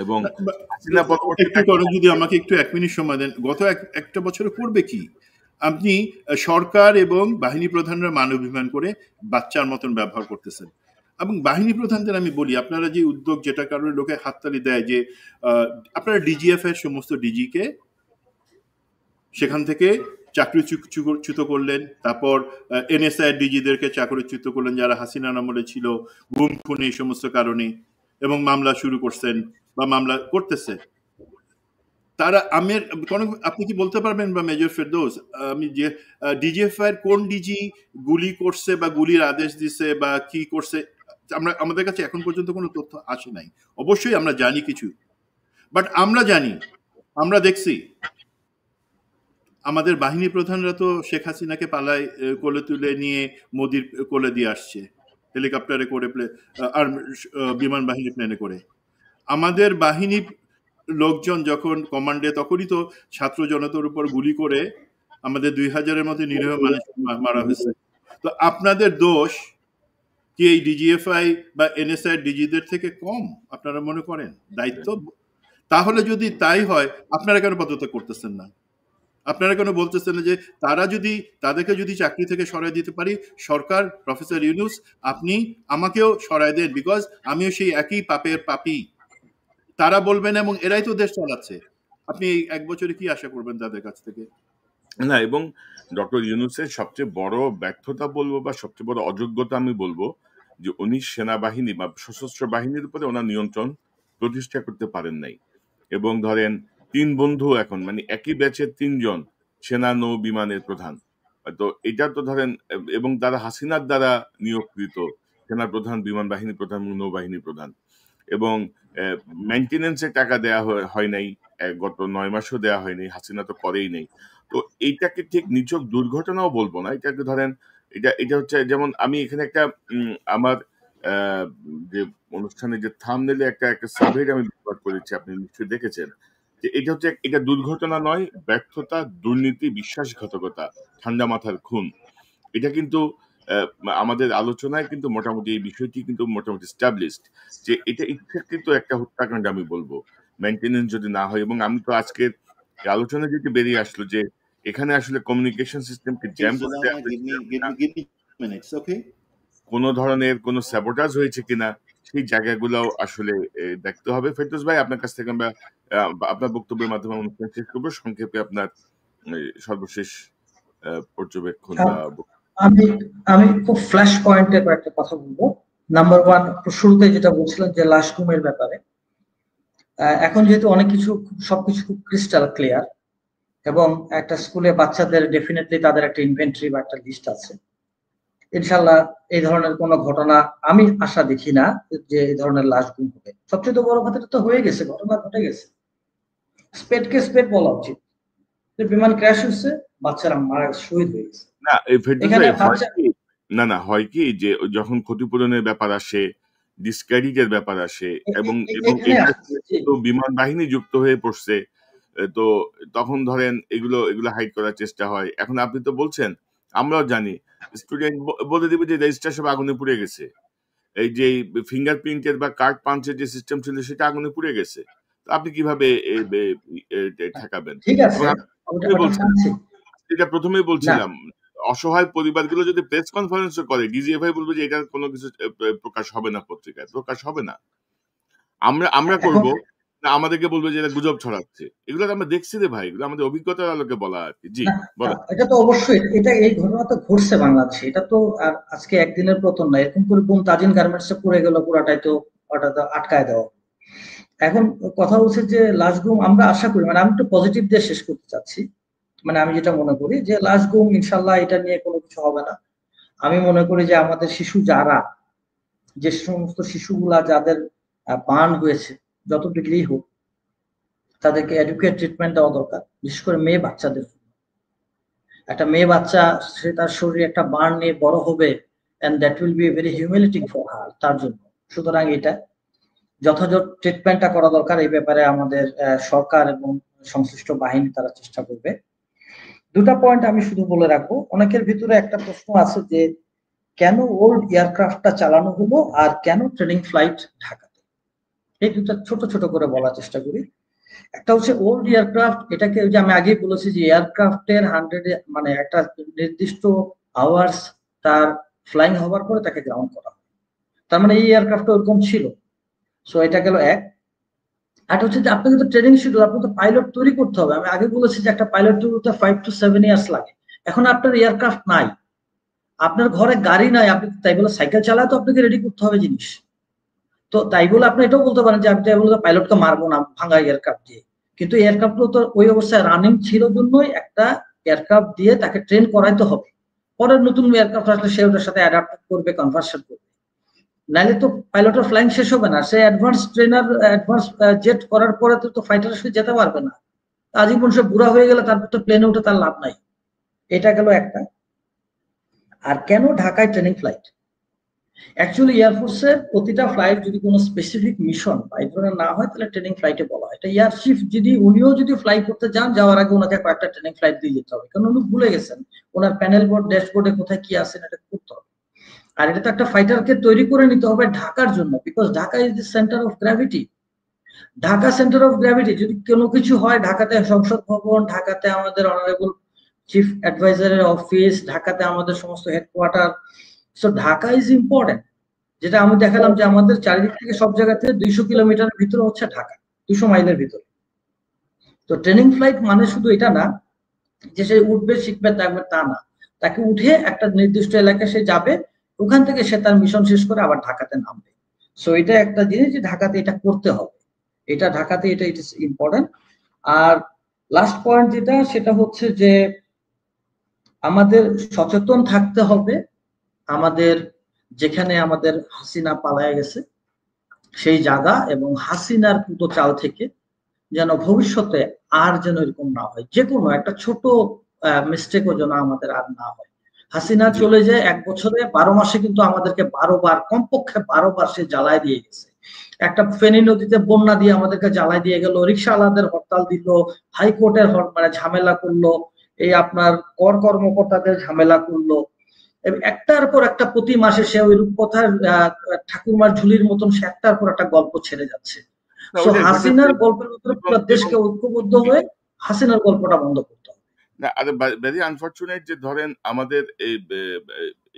এবং যদি আমাকে একটু 1 মিনিট সময় দেন, গত একটা বছরে করবে কি? আপনি সরকার এবং বাহিনী প্রধানরা মানবাভিমান করে বাচ্চার মতন ব্যবহার করতেছেন। এবং বাহিনী প্রধানদের আমি বলি, আপনারা যে উদ্যোগ, যেটা কারণে লোকে হাততালি দেয়, যে আপনারা ডিজিএফ এর সমস্ত ডিজিকে সেখান থেকে চাকরিচ্যুত করলেন, তারপর এনএসআই ডিজিদেরকে চাকরিচ্যুত করলেন যারা হাসিনা আমলে ছিল, গুম খুন এই সমস্ত কারণে, এবং মামলা শুরু করছেন বা মামলা করতেছে তারা। আপনি কি বলতে পারবেন, বা মেজর ফেরদৌস, আমি যে ডিজিএফআই এর কোন ডিজি গুলি করছে বা গুলির আদেশ দিছে বা কি করছে, আমাদের কাছে এখন পর্যন্ত কোনো তথ্য আসে নাই। অবশ্যই আমরা জানি কিছু, বাট আমরা জানি, আমরা দেখছি আমাদের বাহিনী প্রধানরা তো শেখ হাসিনাকে পালায় কোলে তুলে নিয়ে মোদির কোলে দিয়ে আসছে, হেলিকপ্টারে করে, আর বিমান বাহিনী প্লেনে করে। আমাদের বাহিনী লোকজন যখন কমান্ডে, তখনই তো ছাত্র জনতার উপর গুলি করে আমাদের 2000-এর মধ্যে নিরীহ মানুষ মারা হয়েছে। তো আপনাদের দোষ কি এই ডিজিএফআই বা এনএসআই ডিজিদের থেকে কম আপনারা মনে করেন? দায়িত্ব তাহলে যদি তাই হয়, আপনারা কেন পদত্যাগ করতেছেন না? আপনারা কেন বলতেছেন না যে তাদেরকে যদি চাকরি থেকে সরাই দিতে পারি, সরকার, প্রফেসর ইউনূস, আপনি আমাকেও সরাই দেন, বিকজ আমিও সেই একই পাপের পাপী। তারা বলবেন, এবং এরাই তো দেশ চালাচ্ছে। আপনি এই 1 বছরে কি আশা করবেন তাদের কাছ থেকে? না, এবং ডক্টর ইউনূসের সবচেয়ে বড় ব্যর্থতা বলবো, বা সবচেয়ে বড় অযোগ্যতা আমি বলবো, যে উনি সেনাবাহিনী বা সশস্ত্র বাহিনীর উপরে ওনার নিয়ন্ত্রণ প্রতিষ্ঠা করতে পারেন নাই। এবং ধরেন 3 বন্ধু এখন, মানে একই ব্যাচের 3 জন সেনা নৌ বিমানের প্রধান, তো এটা তো ধরেন, এবং তারা হাসিনার দ্বারা নিয়োগকৃত সেনা প্রধান, বিমান বাহিনী প্রধান, নৌবাহিনী প্রধান, এবং মেইনটেনেন্সের টাকা দেয়া হয় নাই, গত 9 মাসও দেয়া হয়নি, হাসিনা তো করেই নেই। তো এইটাকে ঠিক নিছক দুর্ঘটনাও বলবো না, এটাকে ধরেন এটা হচ্ছে, যেমন আমি এখানে একটা আমার যে অনুষ্ঠানে যে থাম্বনেইলে একটা সার্ভে আমি ব্যবহার করেছি, আপনি নিশ্চয়ই দেখেছেন, যে এটা দুর্ঘটনা নয়, ব্যর্থতা, দুর্নীতি, বিশ্বাসঘাতকতা, ঠান্ডা মাথার খুন। এটা কিন্তু আমাদের আলোচনায় কিন্তু মোটামুটি এই বিষয়টি কিন্তু মোটামুটি স্টাবলিশড, যে এটা ইচ্ছাকৃত একটা হত্যাকাণ্ড আমি বলবো, মেইনটেনেন্স যদি না হয়। এবং আমি তো আজকের আলোচনা যেটি বেরিয়ে আসলো, যে এখানে আসলে কমিউনিকেশন সিস্টেমকে জ্যাম করতে কোন ধরনের কোন স্যাবোটাজ হয়েছে কিনা, সেই জায়গাগুলো আসলে দেখতে হবে। ফেরদৌস ভাই, আপনার কাছ থেকে আমরা আপনার বক্তব্যের মাধ্যমে অনুষ্ঠান শেষ করবো। সংক্ষেপে আপনার সর্বশেষ পর্যবেক্ষণ বা আমি খুব ফ্ল্যাশ পয়েন্টে কয়েকটা কথা বলবো। নাম্বার 1, শুরুতে যেটা বলছিলেন যে লাশ গুমের ব্যাপারে, এখন যেহেতু অনেক কিছু, সবকিছু খুব ক্রিস্টাল ক্লিয়ার, এবং একটা স্কুলে বাচ্চাদের ডেফিনেটলি তাদের একটা ইনভেন্টরি বা একটা লিস্ট আছে। ইনশাল্লাহ এই ধরনের কোনো ঘটনা আমি আশা দেখি না যে এই ধরনের লাশ গুম হবে। সবচেয়ে বড় কথাটা তো হয়ে গেছে, ঘটনা ঘটে গেছে, স্পেডকে স্পেড বলা উচিত। বিমান ক্র্যাশ হয়েছে, বাচ্চারা মারা শহীদ হয়ে গেছে। না, না হয় কি, যে যখন ক্ষতিপূরণের ব্যাপার আসে, ডিসক্রেডিটের ব্যাপার আসে, এবং বিমান বাহিনী যুক্ত হয়ে পড়ছে, তো তখন ধরেন এগুলো হাইড করার চেষ্টা হয়। এখন আপনি তো বলছেন, আমরাও জানি, স্টুডেন্ট বলে দিবে যে রেজিস্টার সব আগুনে পুড়ে গেছে, এই যে ফিঙ্গারপ্রিন্টের বা কার্ড পাঞ্চের যে সিস্টেম ছিল সেটা আগুনে পুড়ে গেছে। তো আপনি কিভাবে ঠেকাবেন? ঠিক আছে, এটা প্রথমেই বলছিলাম, অসহায় পরিবারগুলো যদি প্রেস কনফারেন্সও করে, ডিজিএফআই বলবে যে এটা কোনো কিছু প্রকাশ হবে না, পত্রিকায় প্রকাশ হবে না, আমরা করব না, আমাদেরকে বলবে যে এটা গুজব ছড়াচ্ছে। এগুলো আমরা দেখছি রে ভাই, এগুলো আমাদের অভিজ্ঞতার আলোকে বলা আর কি। জি বলেন। এটা তো অবশ্যই, এই ঘটনা তো ঘটছে বাংলাদেশে, এটা তো আর আজকে একদিনের পতন না। এরকম করে বুম তাজিন গার্মেন্টসে পড়ে গেল, পুরাটাই তো ওটা তো আটকায় দেওয়া। এখন কথা হচ্ছে যে লাশ গুম আমরা আশা করি, মানে আমি একটু পজিটিভ দিয়ে শেষ করতে চাচ্ছি, মানে আমি যেটা মনে করি যে লাশ গুম ইনশাল্লাহ এটা নিয়ে কোনো কিছু হবে না। আমি মনে করি যে আমাদের শিশু, যে সমস্ত শিশুগুলা যাদের বার্ন হয়েছে, যত ডিগ্রি হোক, তাদেরকে এডুকেট ট্রিটমেন্ট দেওয়া দরকার। বিশেষ করে মেয়ে বাচ্চাদের, একটা মেয়ে বাচ্চা, সে তার শরীরে একটা বার্ন নিয়ে বড় হবে, and that will be very humiliating for her, তার জন্য। সুতরাং এটা যথাযথ ট্রিটমেন্টটা করা দরকার। এই ব্যাপারে আমাদের সরকার এবং সংশ্লিষ্ট বাহিনী তারা চেষ্টা করবে। 2টা পয়েন্ট আমি শুধু বলে রাখবো। অনেকের ভিতরে একটা প্রশ্ন আছে যে কেন ওল্ড এয়ারক্রাফটটা চালানো হলো আর কেন ট্রেনিং ফ্লাইট ঢাকাতে। এই 2টা ছোট ছোট করে বলার চেষ্টা করি। একটা হচ্ছে ওল্ড এয়ারক্রাফট, এটাকে যে আমি আগেই বলেছি যে এয়ারক্রাফটের 100 মানে একটা নির্দিষ্ট আওয়ার্স তার ফ্লাইং হওয়ার পরে তাকে গ্রাউন্ড করা হয়। তার মানে এই এয়ারক্রাফট ওরকম ছিল। সো এটা গেল এক। আর হচ্ছে যে আপনাকে তো ট্রেনিং শিডিউল, আপনাকে তো পাইলট তৈরি করতে হবে। আমি আগে বলেছি যে একটা পাইলট তৈরি করতে 5 to 7 ইয়ার্স লাগে। এখন আপনার এয়ারক্রাফট নাই, আপনার ঘরে গাড়ি নাই, আপনি তাই বলে সাইকেল চালায় তো আপনাকে রেডি করতে হবে জিনিস। তো তাই বলে আপনি এটাও বলতে পারেন যে আমি তাই বলে পাইলটকে মারবো না ভাঙা এয়ারক্রাফট দিয়ে, কিন্তু এয়ারক্রাফট তো ওই অবস্থায় রানিং ছিল জন্যই একটা এয়ারক্রাফট দিয়ে তাকে ট্রেন করাইতে হবে। পরের নতুন এয়ারক্রাফট আসলে সে ওটার সাথে অ্যাডাপ্ট করবে, কনভার্সন করবে। নাইলে তো পাইলটের ফ্লাইং শেষ হবে না, সে অ্যাডভান্স ট্রেনার অ্যাডভান্স জেট করার পরে তো ফাইটারের সাথে যেতে পারবে না। আজীবন সে বুড়া হয়ে গেলে তারপর তো প্লেনে উঠে তার লাভ নাই। এটা গেল একটা। আর কেন ঢাকায় ট্রেনিং ফ্লাইট? অ্যাকচুয়ালি এয়ারফোর্সের প্রতিটা ফ্লাইট যদি কোনো স্পেসিফিক মিশন বা এই ধরনের না হয় তাহলে ট্রেনিং ফ্লাইটে বলা হয়। এটা এয়ার চিফ যদি উনিও যদি ফ্লাই করতে যান, যাওয়ার আগে ওনাকে কয়েকটা ট্রেনিং ফ্লাইট দিয়ে যেতে হবে, কারণ উনি ভুলে গেছেন ওনার প্যানেল বোর্ড ড্যাশবোর্ডে কোথায় কি আছে এটা করতে হবে। আর এটা তো একটা ফাইটারকে তৈরি করে নিতে হবে ঢাকার জন্য, because Dhaka is the centre of gravity. Dhaka centre of gravity, যদি কোনো কিছু হয় ঢাকাতে সংসদ ভবন, ঢাকাতে আমাদের অনারেবল চিফ অ্যাডভাইজারের অফিস, ঢাকাতে আমাদের সমস্ত headquarter. So Dhaka is important. যেটা আমি দেখালাম যে আমাদের চারিদিক থেকে সব জায়গা থেকে 200 কিলোমিটার ভিতরে হচ্ছে ঢাকা, 200 মাইলের ভিতরে। তো ট্রেনিং ফ্লাইট মানে শুধু এটা না যে সে উঠবে শিখবে থাকবে তা না, তাকে উঠে একটা নির্দিষ্ট এলাকায় সে যাবে, ওখান থেকে সে তার মিশন শেষ করে আবার ঢাকাতে নামবে। সো এটা একটা জিনিস যে ঢাকাতে এটা করতে হবে, এটা ঢাকাতে এটা ইট ইজ ইম্পর্টেন্ট। আর লাস্ট পয়েন্ট যেটা, সেটা হচ্ছে যে আমাদের সচেতন থাকতে হবে। আমাদের যেখানে আমাদের হাসিনা পালায় গেছে সেই জায়গা এবং হাসিনার পুতো চাল থেকে যেন ভবিষ্যতে আর যেন এরকম না হয়, যে কোনো একটা ছোট মিস্টেকও যেন আমাদের আর না হয়। হাসিনা চলে যায় 1 বছরে 12 মাসে কিন্তু আমাদেরকে 12 বার, কমপক্ষে 12 বার সে জ্বালায় দিয়ে গেছে। একটা ফেনী নদীতে বন্যা দিয়ে আমাদেরকে জ্বালায় দিয়ে গেল, রিক্সাওয়ালাদের হরতাল দিল, হাইকোর্টের মানে ঝামেলা করলো, এই আপনার কর কর্মকর্তাদের ঝামেলা করলো। একটার পর একটা প্রতি মাসে সে ওই রূপকথার ঠাকুরমার ঝুলির মতন সে একটার পর একটা গল্প ছেড়ে যাচ্ছে। সো হাসিনার গল্পের ভিতরে পুরো দেশকে ঐক্যবদ্ধ হয়ে হাসিনার গল্পটা বন্ধ করতে হবে। না, আরে ভেরি আনফরচুনেট যে ধরেন আমাদের এই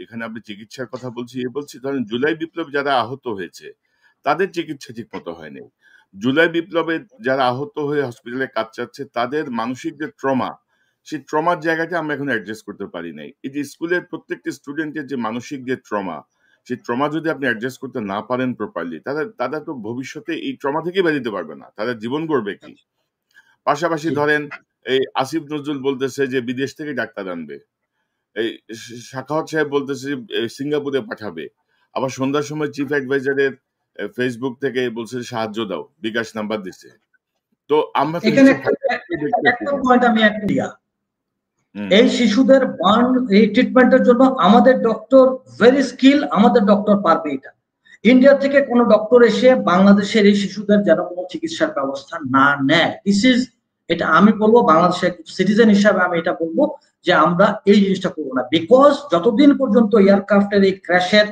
এখানে আপনি চিকিৎসার কথা বলছি বলছি, ধরেন জুলাই বিপ্লবে যারা আহত হয়েছে তাদের চিকিৎসা ঠিক মতো হয়নি। জুলাই বিপ্লবে যারা আহত হয়ে হসপিটালে কাজ চাচ্ছে তাদের মানসিক যে ট্রমা, সেই ট্রমার জায়গাটা আমরা এখন অ্যাডজাস্ট করতে পারি নাই। এই যে স্কুলের প্রত্যেকটি স্টুডেন্টের যে মানসিক যে ট্রমা, সেই ট্রমা যদি আপনি অ্যাডজাস্ট করতে না পারেন প্রপারলি, তারা তো ভবিষ্যতে এই ট্রমা থেকে বেরোতে পারবে না, তাদের জীবন গড়বে কি? পাশাপাশি ধরেন এই আসিফ নজরুল বলতেছে যে বিদেশ থেকে ডাক্তার আনবে, এই সাখাওয়াত সাহেব বলতেছে যে সিঙ্গাপুরে পাঠাবে, আবার সন্ধ্যার সময় চিফ অ্যাডভাইজারের ফেসবুক থেকে বলছে সাহায্য দাও, বিকাশ নাম্বার দিচ্ছে। তো আমরা তো এখানে একটা পয়েন্ট আমি একটা দিয়া, এই শিশুদের বার্ন এই ট্রিটমেন্টের জন্য আমাদের ডক্টর ভেরি স্কিল, আমাদের ডক্টর পারবে এটা। ইন্ডিয়া থেকে কোনো ডক্টর এসে বাংলাদেশের এই শিশুদের যেন কোনো চিকিৎসার ব্যবস্থা না নেয়, দিস ইজ, এটা আমি বলবো বাংলাদেশের সিটিজেন হিসাবে আমি এটা বলবো যে আমরা এই জিনিসটা করবো না। বিকজ যতদিন পর্যন্ত এয়ারক্রাফটের এই ক্র্যাশের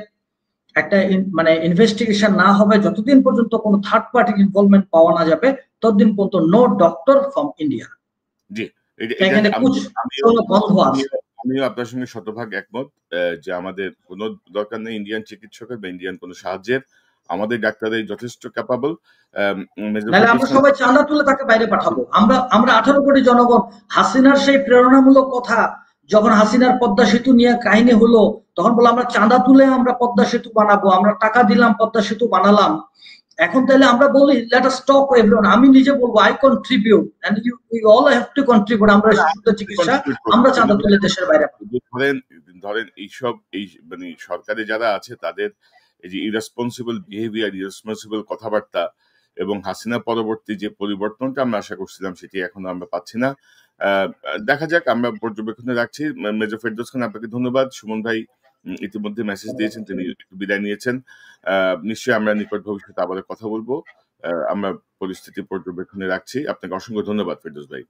একটা মানে ইনভেস্টিগেশন না হবে, যতদিন পর্যন্ত কোনো থার্ড পার্টি ইনভলভমেন্ট পাওয়া না যাবে, ততদিন পর্যন্ত নো ডক্টর ফ্রম ইন্ডিয়া। জি, এখানে বন্ধ আছে। আমিও আপনার সঙ্গে শতভাগ একমত যে আমাদের কোনো দরকার নেই ইন্ডিয়ান চিকিৎসকের বা ইন্ডিয়ান কোনো সাহায্যের। আমাদের ডাক্তারই যথেষ্ট ক্যাপাবল। আমরা সবাই চাঁদা তুলে তাকে বাইরে পাঠাবো। আমরা 18 কোটি জনগণ, হাসিনার সেই প্রেরণামূলক কথা যখন হাসিনার পদ্মা সেতু নিয়ে কাহিনী হলো, তখন বলে আমরা চাঁদা তুলে আমরা পদ্মা সেতু বানাবো, আমরা টাকা দিলাম পদ্মা সেতু বানালাম। এখন তাহলে আমরা বলি লেট আস টক এভরিওয়ান, আমি নিজে বলবো I contribute and we all have to contribute. আমরা শিশুদের চিকিৎসা আমরা চাঁদা তুলে দেশের বাইরে ধরেন এইসব এই মানে সরকারে যারা আছে তাদের এই যে ইরেসপন্সিবল বিহেভিয়ার, ইরেসপন্সিবল কথাবার্তা এবং হাসিনা পরবর্তী যে পরিবর্তনটা আমরা আশা করছিলাম সেটি এখনো আমরা পাচ্ছি না। দেখা যাক, আমরা পর্যবেক্ষণে রাখছি। মেজর ফেরদৌস খান, আপনাকে ধন্যবাদ। সুমন ভাই ইতিমধ্যে মেসেজ দিয়েছেন, তিনি একটু বিদায় নিয়েছেন। নিশ্চয়ই আমরা নিকট ভবিষ্যতে আবার কথা বলবো। আমরা পরিস্থিতি পর্যবেক্ষণে রাখছি। আপনাকে অসংখ্য ধন্যবাদ ফেরদৌস ভাই।